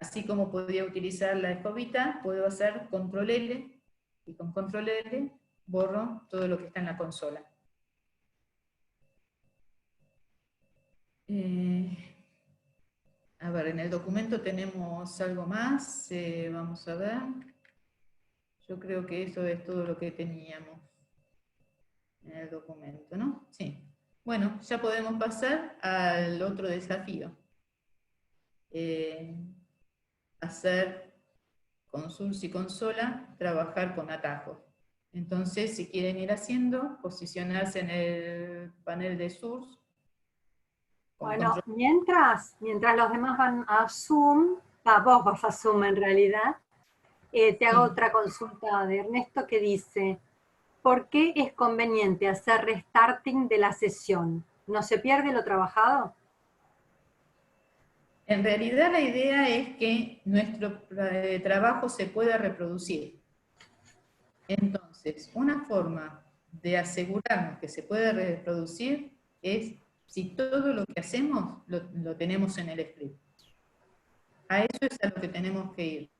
Así como podía utilizar la escobita, puedo hacer Control L, y con Control L borro todo lo que está en la consola. A ver, en el documento tenemos algo más, vamos a ver. Yo creo que eso es todo lo que teníamos en el documento, ¿no? Sí. Bueno, ya podemos pasar al otro desafío. Hacer con source y consola, trabajar con atajos. Entonces, si quieren ir haciendo, posicionarse en el panel de source. Bueno, mientras los demás van a Zoom, vos vas a Zoom en realidad, te hago otra consulta de Ernesto que dice, ¿por qué es conveniente hacer restarting de la sesión? ¿No se pierde lo trabajado? En realidad la idea es que nuestro trabajo se pueda reproducir. Entonces, una forma de asegurarnos que se puede reproducir es si todo lo que hacemos lo tenemos en el script. A eso es a lo que tenemos que ir.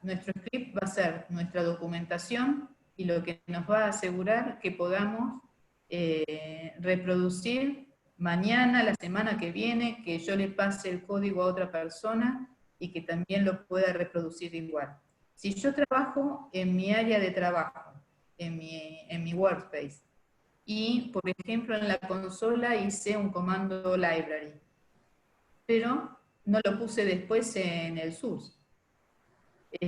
Nuestro script va a ser nuestra documentación y lo que nos va a asegurar que podamos reproducir mañana, la semana que viene, que yo le pase el código a otra persona y que también lo pueda reproducir igual. Si yo trabajo en mi área de trabajo, en mi workspace, y por ejemplo en la consola hice un comando library, pero no lo puse después en el source.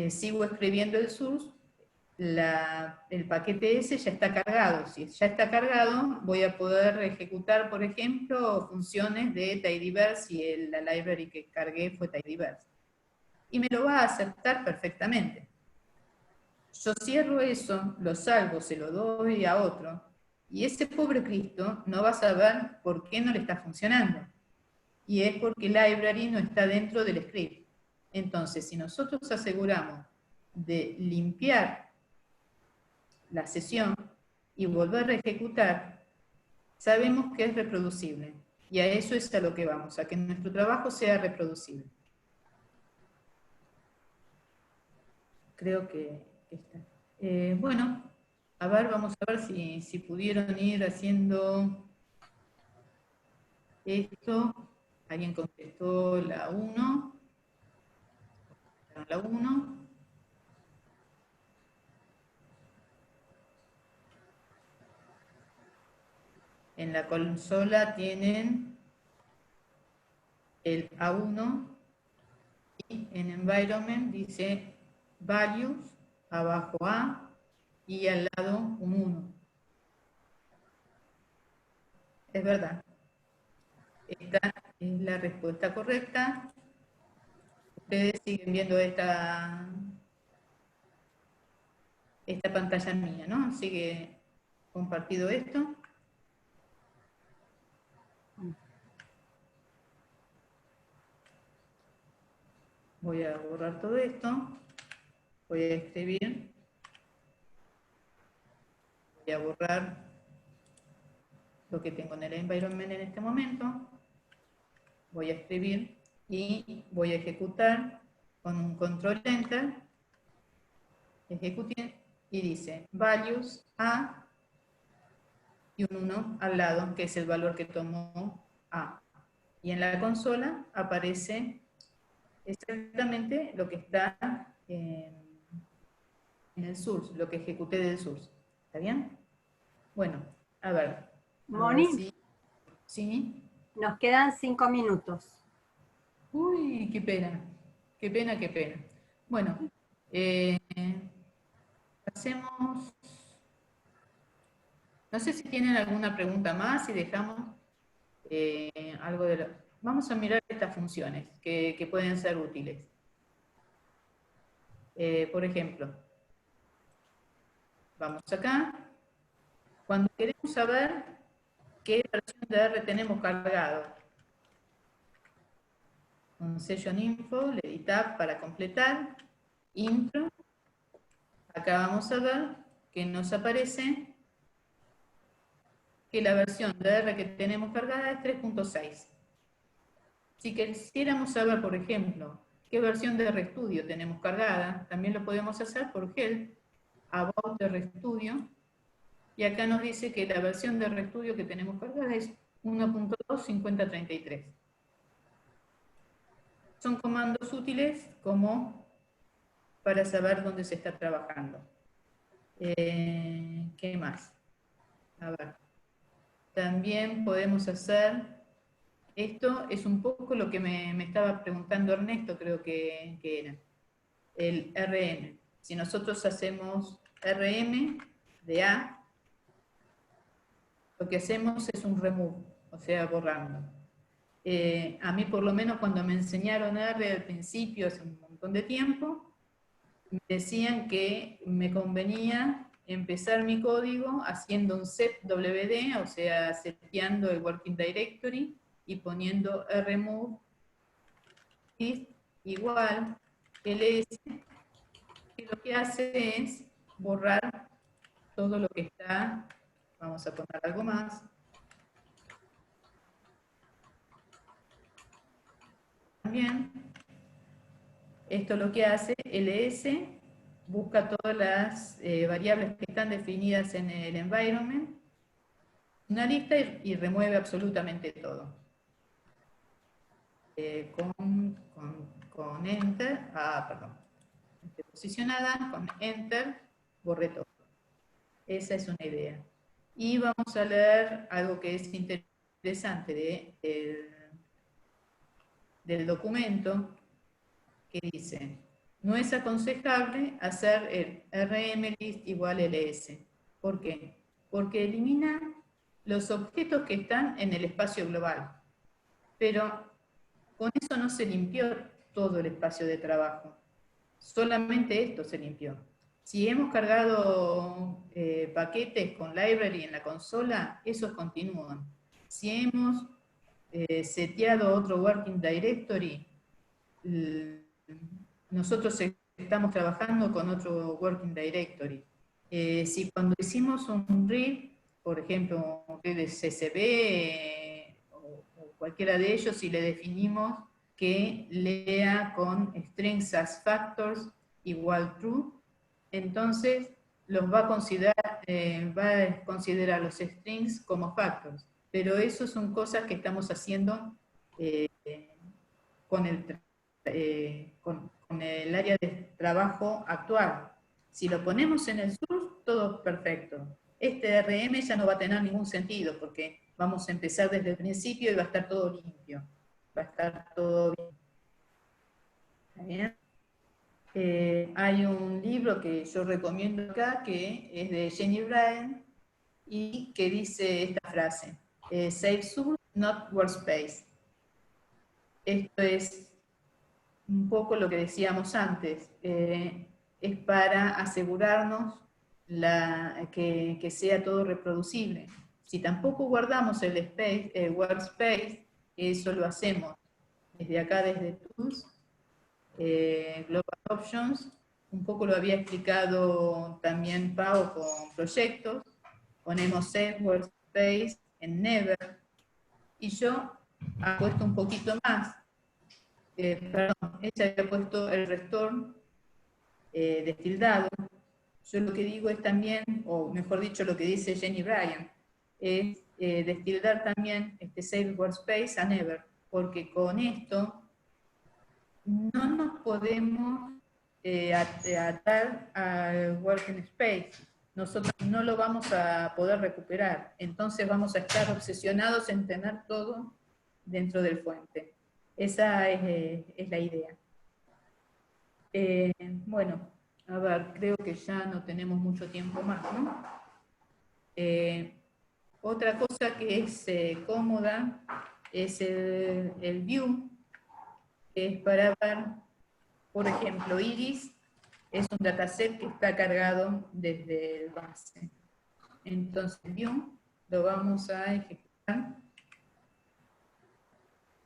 Sigo escribiendo el source, el paquete ese ya está cargado. Si ya está cargado, voy a poder ejecutar, por ejemplo, funciones de tidyverse si la library que cargué fue tidyverse. Y me lo va a aceptar perfectamente. Yo cierro eso, lo salvo, se lo doy a otro, y ese pobre Cristo no va a saber por qué no le está funcionando. Y es porque library no está dentro del script. Entonces, si nosotros aseguramos de limpiar la sesión y volver a ejecutar, sabemos que es reproducible. Y a eso es a lo que vamos, a que nuestro trabajo sea reproducible. Creo que está. Bueno, a ver, vamos a ver si pudieron ir haciendo esto. Alguien contestó la 1. La 1. En la consola tienen el A1 y en environment dice values, abajo A y al lado un 1. Es verdad. Esta es la respuesta correcta. Ustedes siguen viendo esta pantalla mía, ¿no? Sigue compartido esto. Voy a borrar todo esto. Voy a escribir. Voy a borrar lo que tengo en el environment en este momento. Voy a escribir y voy a ejecutar con un control enter. Ejecute y dice values A y un 1 al lado, que es el valor que tomó A. Y en la consola aparece exactamente lo que está en el source, lo que ejecuté del source. ¿Está bien? Bueno, a ver. Moni, ¿Sí? nos quedan 5 minutos. Uy, qué pena. Qué pena, qué pena. Bueno, hacemos... No sé si tienen alguna pregunta más, si dejamos algo de... Vamos a mirar estas funciones que pueden ser útiles. Por ejemplo, vamos acá. Cuando queremos saber qué versión de R tenemos cargado, con Session Info, le di Tab para completar, Intro. Acá vamos a ver que nos aparece que la versión de R que tenemos cargada es 3.6. Si quisiéramos saber, por ejemplo, qué versión de RStudio tenemos cargada, también lo podemos hacer por Help, About de RStudio, y acá nos dice que la versión de RStudio que tenemos cargada es 1.2.50.33. Son comandos útiles como para saber dónde se está trabajando. ¿Qué más? A ver. También podemos hacer, esto es un poco lo que me estaba preguntando Ernesto, creo que era, el RM. Si nosotros hacemos RM de A, lo que hacemos es un remove, o sea, borrando. A mí por lo menos cuando me enseñaron R al principio, hace un montón de tiempo, me decían que me convenía empezar mi código haciendo un set WD, o sea, seteando el working directory y poniendo remove is igual ls, que lo que hace es borrar todo lo que está. Vamos a poner algo más. También, esto lo que hace, ls, busca todas las variables que están definidas en el environment, una lista y remueve absolutamente todo. Con Enter, perdón, estoy posicionada, con Enter, borré todo. Esa es una idea. Y vamos a leer algo que es interesante del documento, que dice: no es aconsejable hacer el rmlist igual ls. ¿Por qué? Porque elimina los objetos que están en el espacio global. Pero con eso no se limpió todo el espacio de trabajo. Solamente esto se limpió. Si hemos cargado paquetes con library en la consola, esos continúan. Si hemos seteado otro working directory, nosotros estamos trabajando con otro working directory. Si cuando hicimos un read, por ejemplo, un read de CSV o cualquiera de ellos, si le definimos que lea con strings as factors igual true, entonces los va a considerar los strings como factors. Pero eso son cosas que estamos haciendo con el área de trabajo actual. Si lo ponemos en el source, todo perfecto. Este RM ya no va a tener ningún sentido, porque vamos a empezar desde el principio y va a estar todo limpio. Va a estar todo bien. ¿Está bien? Hay un libro que yo recomiendo acá, que es de Jenny Bryan, y que dice esta frase: save source, not workspace. Esto es un poco lo que decíamos antes, es para asegurarnos que sea todo reproducible. Si tampoco guardamos el workspace, eso lo hacemos desde acá, desde Tools, Global Options, un poco lo había explicado también Pau con proyectos, ponemos Save Workspace en Never, y yo he puesto un poquito más. Perdón, ella había puesto el restore destildado. Yo lo que digo es también, o mejor dicho, lo que dice Jenny Bryan, es destildar también este Save Workspace a Never, porque con esto no nos podemos atar al Working Space. Nosotros no lo vamos a poder recuperar. Entonces vamos a estar obsesionados en tener todo dentro del fuente. Esa es la idea. Bueno, a ver, creo que ya no tenemos mucho tiempo más, ¿no? Otra cosa que es cómoda es el view, que es para ver, por ejemplo, iris es un dataset que está cargado desde el base. Entonces, view lo vamos a ejecutar.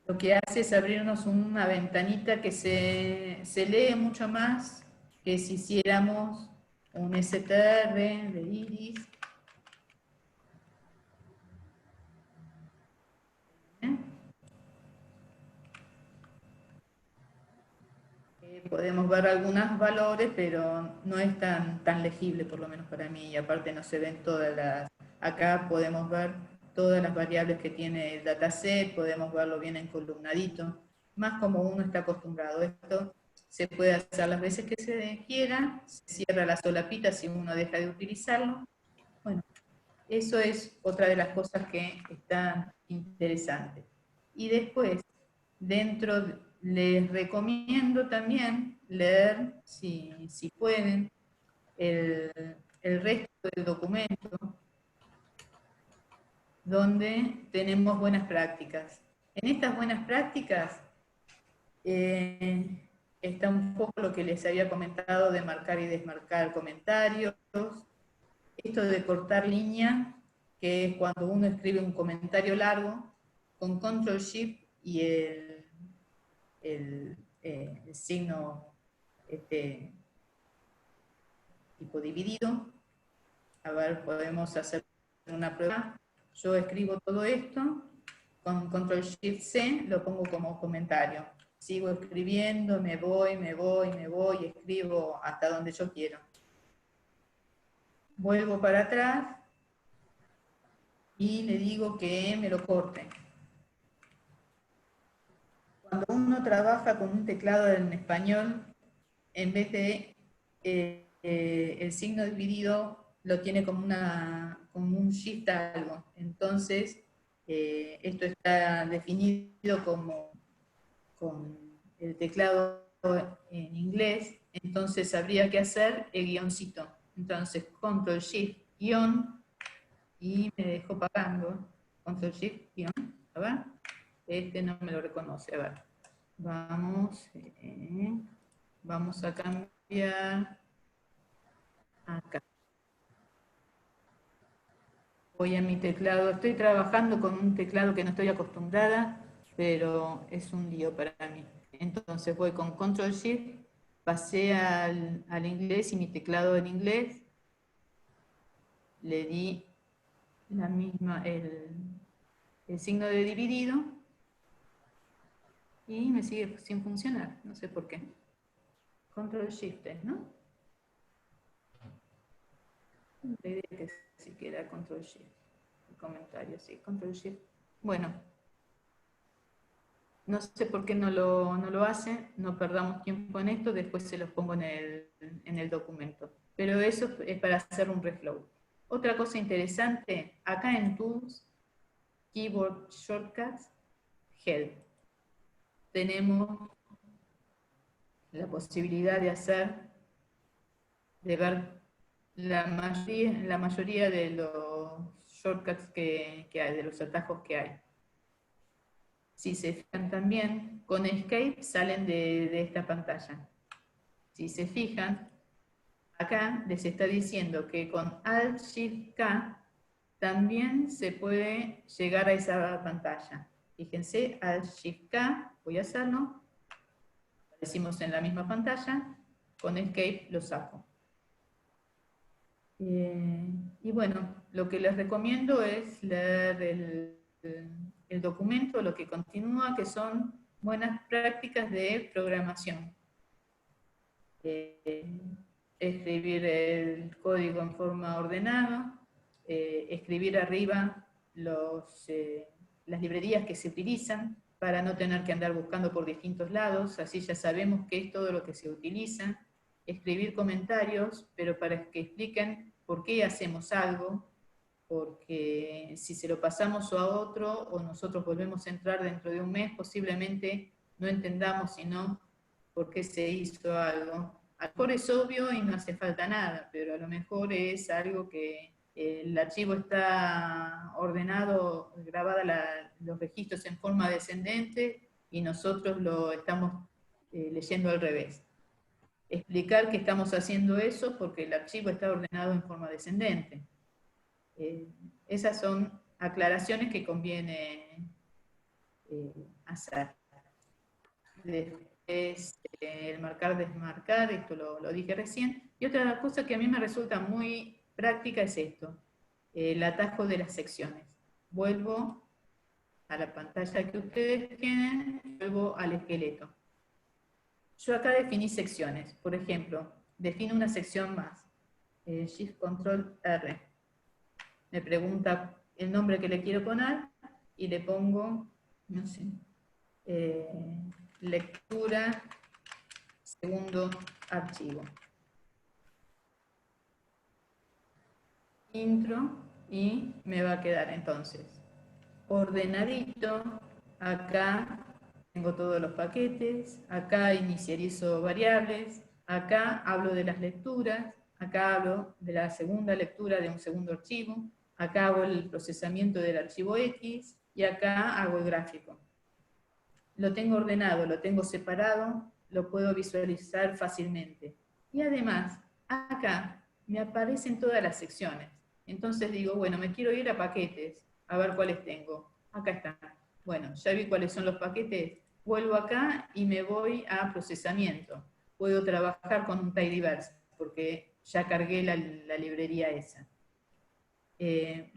Lo que hace es abrirnos una ventanita que se lee mucho más que si hiciéramos un str de iris. Podemos ver algunos valores, pero no es tan legible, por lo menos para mí, y aparte no se ven todas las... Acá podemos ver todas las variables que tiene el dataset, podemos verlo bien encolumnadito, más como uno está acostumbrado. Esto se puede hacer las veces que se quiera, se cierra la solapita si uno deja de utilizarlo. Bueno, eso es otra de las cosas que están interesantes. Y después, les recomiendo también leer, si pueden, el resto del documento, donde tenemos buenas prácticas. En estas buenas prácticas está un poco lo que les había comentado de marcar y desmarcar comentarios, esto de cortar línea, que es cuando uno escribe un comentario largo, con Control Shift y el signo tipo dividido. A ver, podemos hacer una prueba. Yo escribo todo esto, con Control Shift C lo pongo como comentario. Sigo escribiendo, me voy, escribo hasta donde yo quiero. Vuelvo para atrás y le digo que me lo corte. Cuando uno trabaja con un teclado en español, en vez de el signo dividido, lo tiene como un shift algo. Entonces, esto está definido con el teclado en inglés, entonces habría que hacer el guioncito. Entonces, Control Shift guión, y me dejo pagando. Control Shift guión, a ver. Este no me lo reconoce, a ver. Vamos a cambiar acá. Voy a mi teclado. Estoy trabajando con un teclado que no estoy acostumbrada, pero es un lío para mí. Entonces voy con Control Shift, pasé al inglés y mi teclado en inglés. Le di la misma, el signo de dividido y me sigue sin funcionar. No sé por qué. Control Shift, ¿no? La idea que sí que era Control Shift. El comentario, sí, Control Shift. Bueno. No sé por qué no lo hace, no perdamos tiempo en esto, después se los pongo en el documento. Pero eso es para hacer un reflow. Otra cosa interesante, acá en Tools, Keyboard Shortcuts, Help. Tenemos la posibilidad de ver la mayoría de los shortcuts que hay, de los atajos que hay. Si se fijan también, con Escape salen de esta pantalla. Si se fijan, acá les está diciendo que con Alt-Shift-K también se puede llegar a esa pantalla. Fíjense, Alt-Shift-K, voy a hacerlo. Aparecimos en la misma pantalla, con Escape lo saco. Y bueno, lo que les recomiendo es leer el documento, lo que continúa, que son buenas prácticas de programación. Escribir el código en forma ordenada, escribir arriba las librerías que se utilizan para no tener que andar buscando por distintos lados, así ya sabemos qué es todo lo que se utiliza. Escribir comentarios, pero para que expliquen por qué hacemos algo, porque si se lo pasamos a otro o nosotros volvemos a entrar dentro de un mes, posiblemente no entendamos, sino por qué se hizo algo. A lo mejor es obvio y no hace falta nada, pero a lo mejor es algo que el archivo está ordenado, los registros en forma descendente y nosotros lo estamos leyendo al revés. Explicar que estamos haciendo eso porque el archivo está ordenado en forma descendente. Esas son aclaraciones que conviene hacer. Después, el marcar, desmarcar, esto lo dije recién. Y otra cosa que a mí me resulta muy práctica es esto, el atajo de las secciones. Vuelvo a la pantalla que ustedes tienen, vuelvo al esqueleto. Yo acá definí secciones. Por ejemplo, defino una sección más. Shift Control R. Me pregunta el nombre que le quiero poner y le pongo, no sé, lectura, segundo archivo. Intro, y me va a quedar entonces ordenadito. Acá tengo todos los paquetes, acá inicializo variables, acá hablo de las lecturas, acá hablo de la segunda lectura de un segundo archivo, acá hago el procesamiento del archivo X y acá hago el gráfico. Lo tengo ordenado, lo tengo separado, lo puedo visualizar fácilmente. Y además, acá me aparecen todas las secciones. Entonces digo, bueno, me quiero ir a paquetes, a ver cuáles tengo. Acá están. Bueno, ya vi cuáles son los paquetes. Vuelvo acá y me voy a procesamiento. Puedo trabajar con un tidyverse, porque ya cargué la librería esa.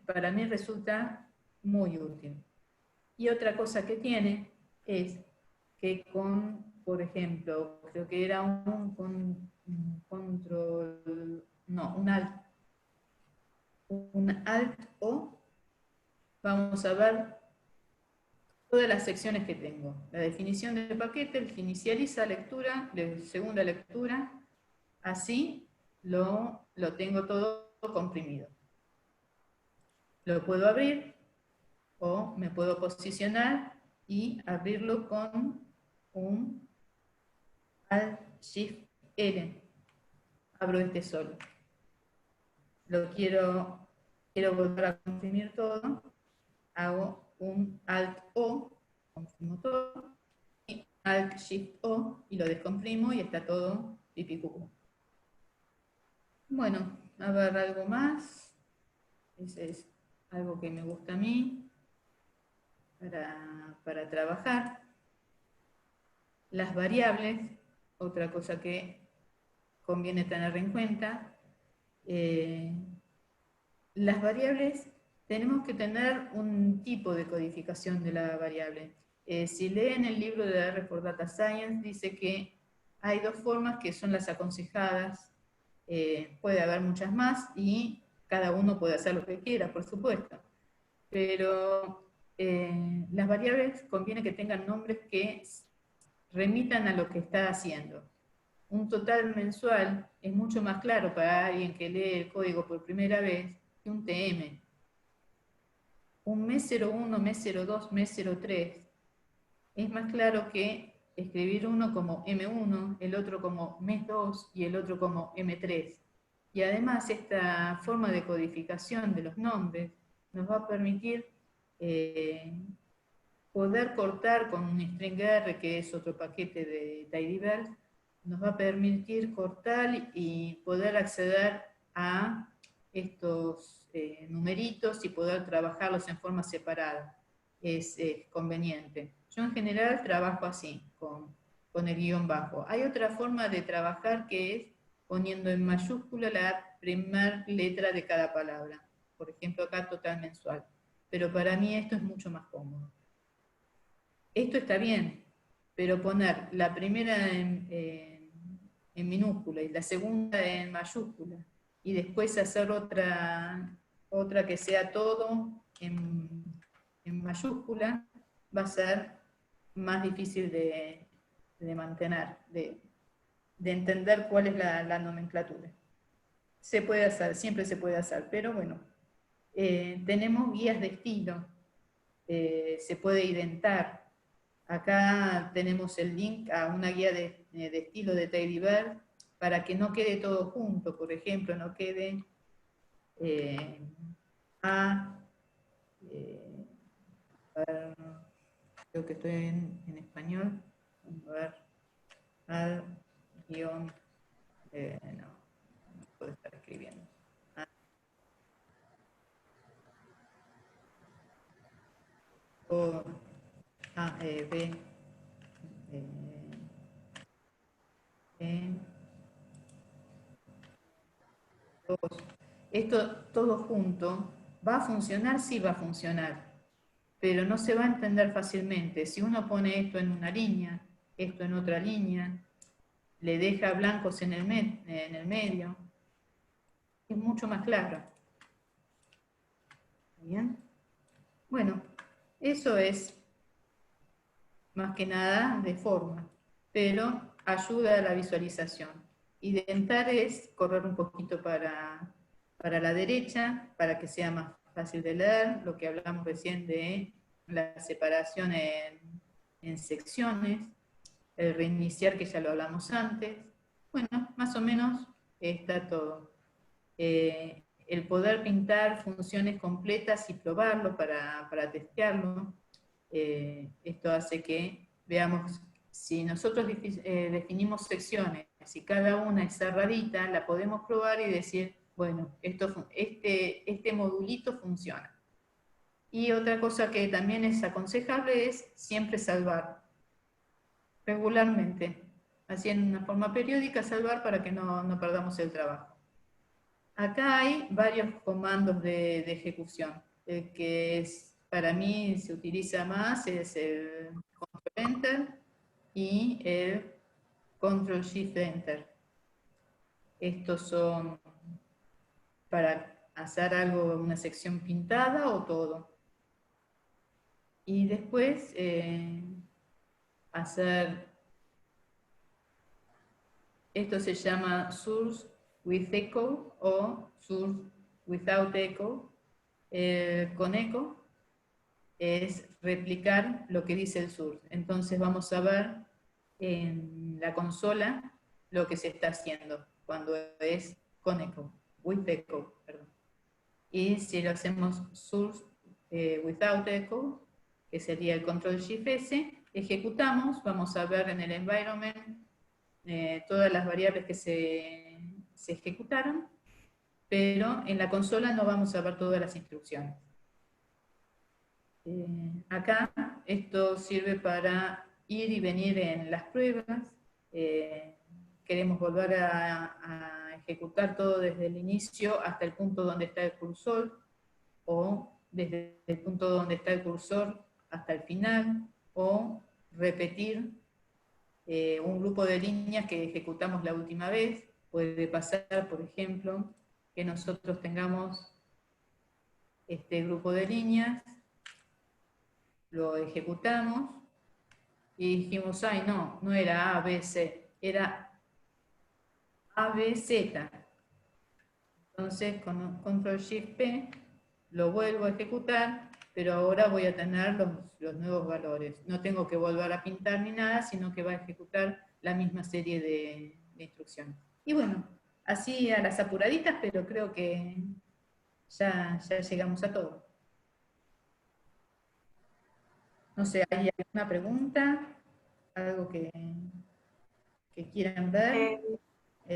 Para mí resulta muy útil. Y otra cosa que tiene es que con, por ejemplo, creo que era un alt O, vamos a ver todas las secciones que tengo. La definición del paquete, el que inicializa lectura, la segunda lectura, así lo tengo todo comprimido. Lo puedo abrir o me puedo posicionar y abrirlo con un Alt-Shift-L. Abro este solo. Quiero volver a comprimir todo. Hago un Alt-O, comprimo todo, y Alt-Shift-O, y lo descomprimo y está todo pipicucu. Bueno, a ver algo más. Ese es algo que me gusta a mí para trabajar. Las variables, otra cosa que conviene tener en cuenta. Las variables, tenemos que tener un tipo de codificación de la variable. Si leen el libro de R for Data Science, dice que hay dos formas que son las aconsejadas. Puede haber muchas más y cada uno puede hacer lo que quiera, por supuesto. Pero las variables conviene que tengan nombres que remitan a lo que está haciendo. Un total mensual es mucho más claro para alguien que lee el código por primera vez que un TM. Un mes 01, mes 02, mes 03 es más claro que escribir uno como M1, el otro como mes 2 y el otro como M3. Y además esta forma de codificación de los nombres nos va a permitir poder cortar con un string R, que es otro paquete de tidyverse, nos va a permitir cortar y poder acceder a estos numeritos y poder trabajarlos en forma separada. Es conveniente. Yo en general trabajo así, con el guión bajo. Hay otra forma de trabajar que es poniendo en mayúscula la primera letra de cada palabra. Por ejemplo, acá total mensual. Pero para mí esto es mucho más cómodo. Esto está bien, pero poner la primera en minúscula y la segunda en mayúscula y después hacer otra que sea todo en mayúscula va a ser más difícil de mantener, de entender cuál es la nomenclatura. Se puede hacer, siempre se puede hacer, pero bueno, tenemos guías de estilo, se puede identar. Acá tenemos el link a una guía de estilo de Tidyverse para que no quede todo junto, por ejemplo, no quede a ver, creo que estoy en español, vamos a ver, al guión, no puedo estar escribiendo. O A, B, esto todo junto, ¿va a funcionar? Sí va a funcionar, pero no se va a entender fácilmente. Si uno pone esto en una línea, esto en otra línea, le deja blancos en el medio, es mucho más claro. ¿Bien? Bueno, eso es más que nada de forma, pero ayuda a la visualización. Indentar es correr un poquito para la derecha, para que sea más fácil de leer, lo que hablamos recién de la separación en secciones, el reiniciar que ya lo hablamos antes. Bueno, más o menos está todo. El poder pintar funciones completas y probarlo para testearlo. Esto hace que veamos, si nosotros definimos secciones, si cada una es cerradita, la podemos probar y decir, bueno, este modulito funciona. Y otra cosa que también es aconsejable es siempre salvar, regularmente, así en una forma periódica, salvar para que no perdamos el trabajo. Acá hay varios comandos de ejecución. El que es, para mí se utiliza más es el Control Enter y el Control Shift Enter. Estos son para hacer algo, una sección pintada o todo. Y después hacer, esto se llama Source with Echo o Source without Echo. Con eco es replicar lo que dice el source. Entonces vamos a ver en la consola lo que se está haciendo cuando es con eco, with echo, perdón. Y si lo hacemos source without echo, que sería el control shift S, ejecutamos, vamos a ver en el environment todas las variables que se ejecutaron, pero en la consola no vamos a ver todas las instrucciones. Acá esto sirve para ir y venir en las pruebas. Queremos volver a ejecutar todo desde el inicio hasta el punto donde está el cursor, o desde el punto donde está el cursor hasta el final, o repetir un grupo de líneas que ejecutamos la última vez. Puede pasar, por ejemplo, que nosotros tengamos este grupo de líneas, lo ejecutamos y dijimos, ay, no era A, B, C, era A, B, Z. Entonces con Control Shift P lo vuelvo a ejecutar, pero ahora voy a tener los nuevos valores. No tengo que volver a pintar ni nada, sino que va a ejecutar la misma serie de instrucciones. Y bueno, así a las apuraditas, pero creo que ya llegamos a todo. No sé, ¿hay alguna pregunta? ¿Algo que quieran ver?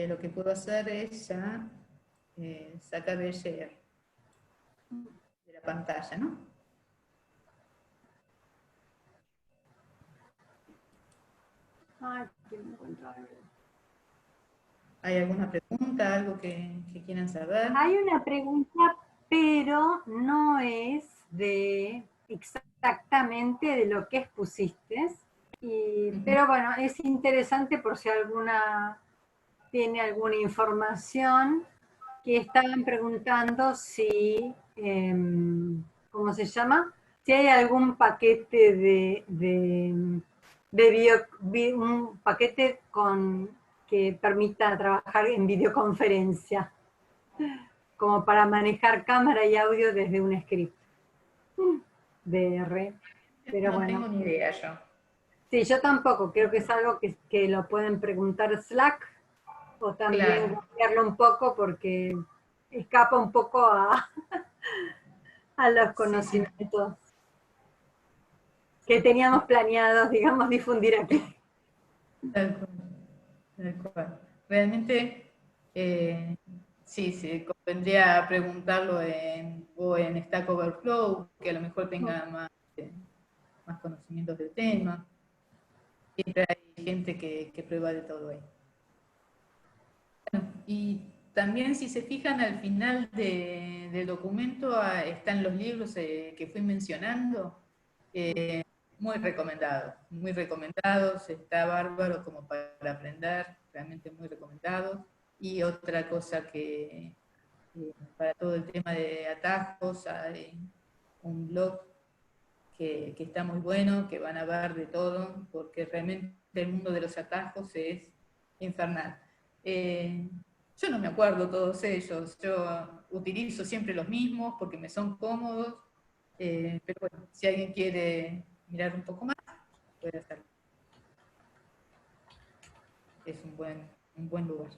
Lo que puedo hacer es ya sacar el share de la pantalla, ¿no? ¿Hay alguna pregunta? ¿Algo que quieran saber? Hay una pregunta, pero no es de exactamente de lo que expusiste. Pero bueno, es interesante por si alguna tiene alguna información, que estaban preguntando si, ¿cómo se llama? Si hay algún paquete un paquete que permita trabajar en videoconferencia, como para manejar cámara y audio desde un script. VR. Pero no bueno, tengo ni idea yo. Sí, yo tampoco, creo que es algo que lo pueden preguntar Slack, o también Claro. cambiarlo un poco porque escapa un poco a los Sí, sí. conocimientos que teníamos planeados, digamos, difundir aquí. Tal cual, tal cual. Realmente, sí, se convendría preguntarlo o en Stack Overflow, que a lo mejor tenga más conocimientos del tema. Siempre hay gente que prueba de todo ahí. Bueno, y también si se fijan al final del documento están los libros que fui mencionando. Muy recomendados, está bárbaro como para aprender, realmente muy recomendados. Y otra cosa que para todo el tema de atajos hay un blog que está muy bueno, que van a ver de todo, porque realmente el mundo de los atajos es infernal. Yo no me acuerdo todos ellos, yo utilizo siempre los mismos porque me son cómodos, pero bueno, si alguien quiere mirar un poco más, puede hacerlo. Es un buen lugar.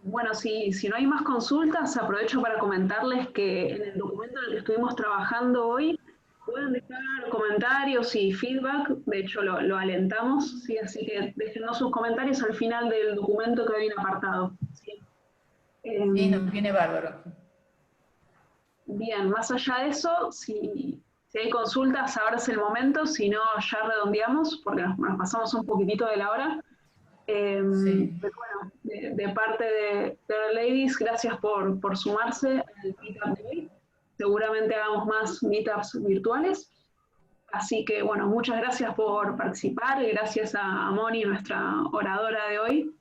Bueno, si no hay más consultas, aprovecho para comentarles que en el documento en el que estuvimos trabajando hoy pueden dejar comentarios y feedback, de hecho lo alentamos, ¿sí? Así que déjennos sus comentarios al final del documento que hay un apartado. ¿Sí? Sí, nos viene bárbaro. Bien, más allá de eso, si hay consultas, ahora es el momento, si no, ya redondeamos, porque nos pasamos un poquitito de la hora. Sí. Pero bueno, de parte de The Ladies, gracias por sumarse al meetup de hoy. Seguramente hagamos más meetups virtuales. Así que bueno, muchas gracias por participar y gracias a Moni, nuestra oradora de hoy.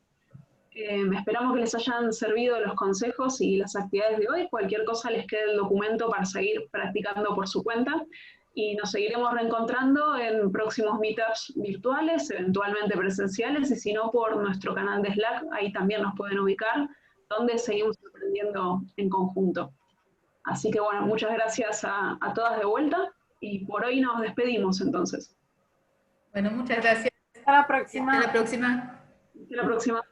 Esperamos que les hayan servido los consejos y las actividades de hoy. Cualquier cosa les quede el documento para seguir practicando por su cuenta. Y nos seguiremos reencontrando en próximos meetups virtuales, eventualmente presenciales, y si no, por nuestro canal de Slack, ahí también nos pueden ubicar, donde seguimos aprendiendo en conjunto. Así que bueno, muchas gracias a todas de vuelta, y por hoy nos despedimos entonces. Bueno, muchas gracias. Hasta la Hasta próxima. la próxima. Hasta la próxima.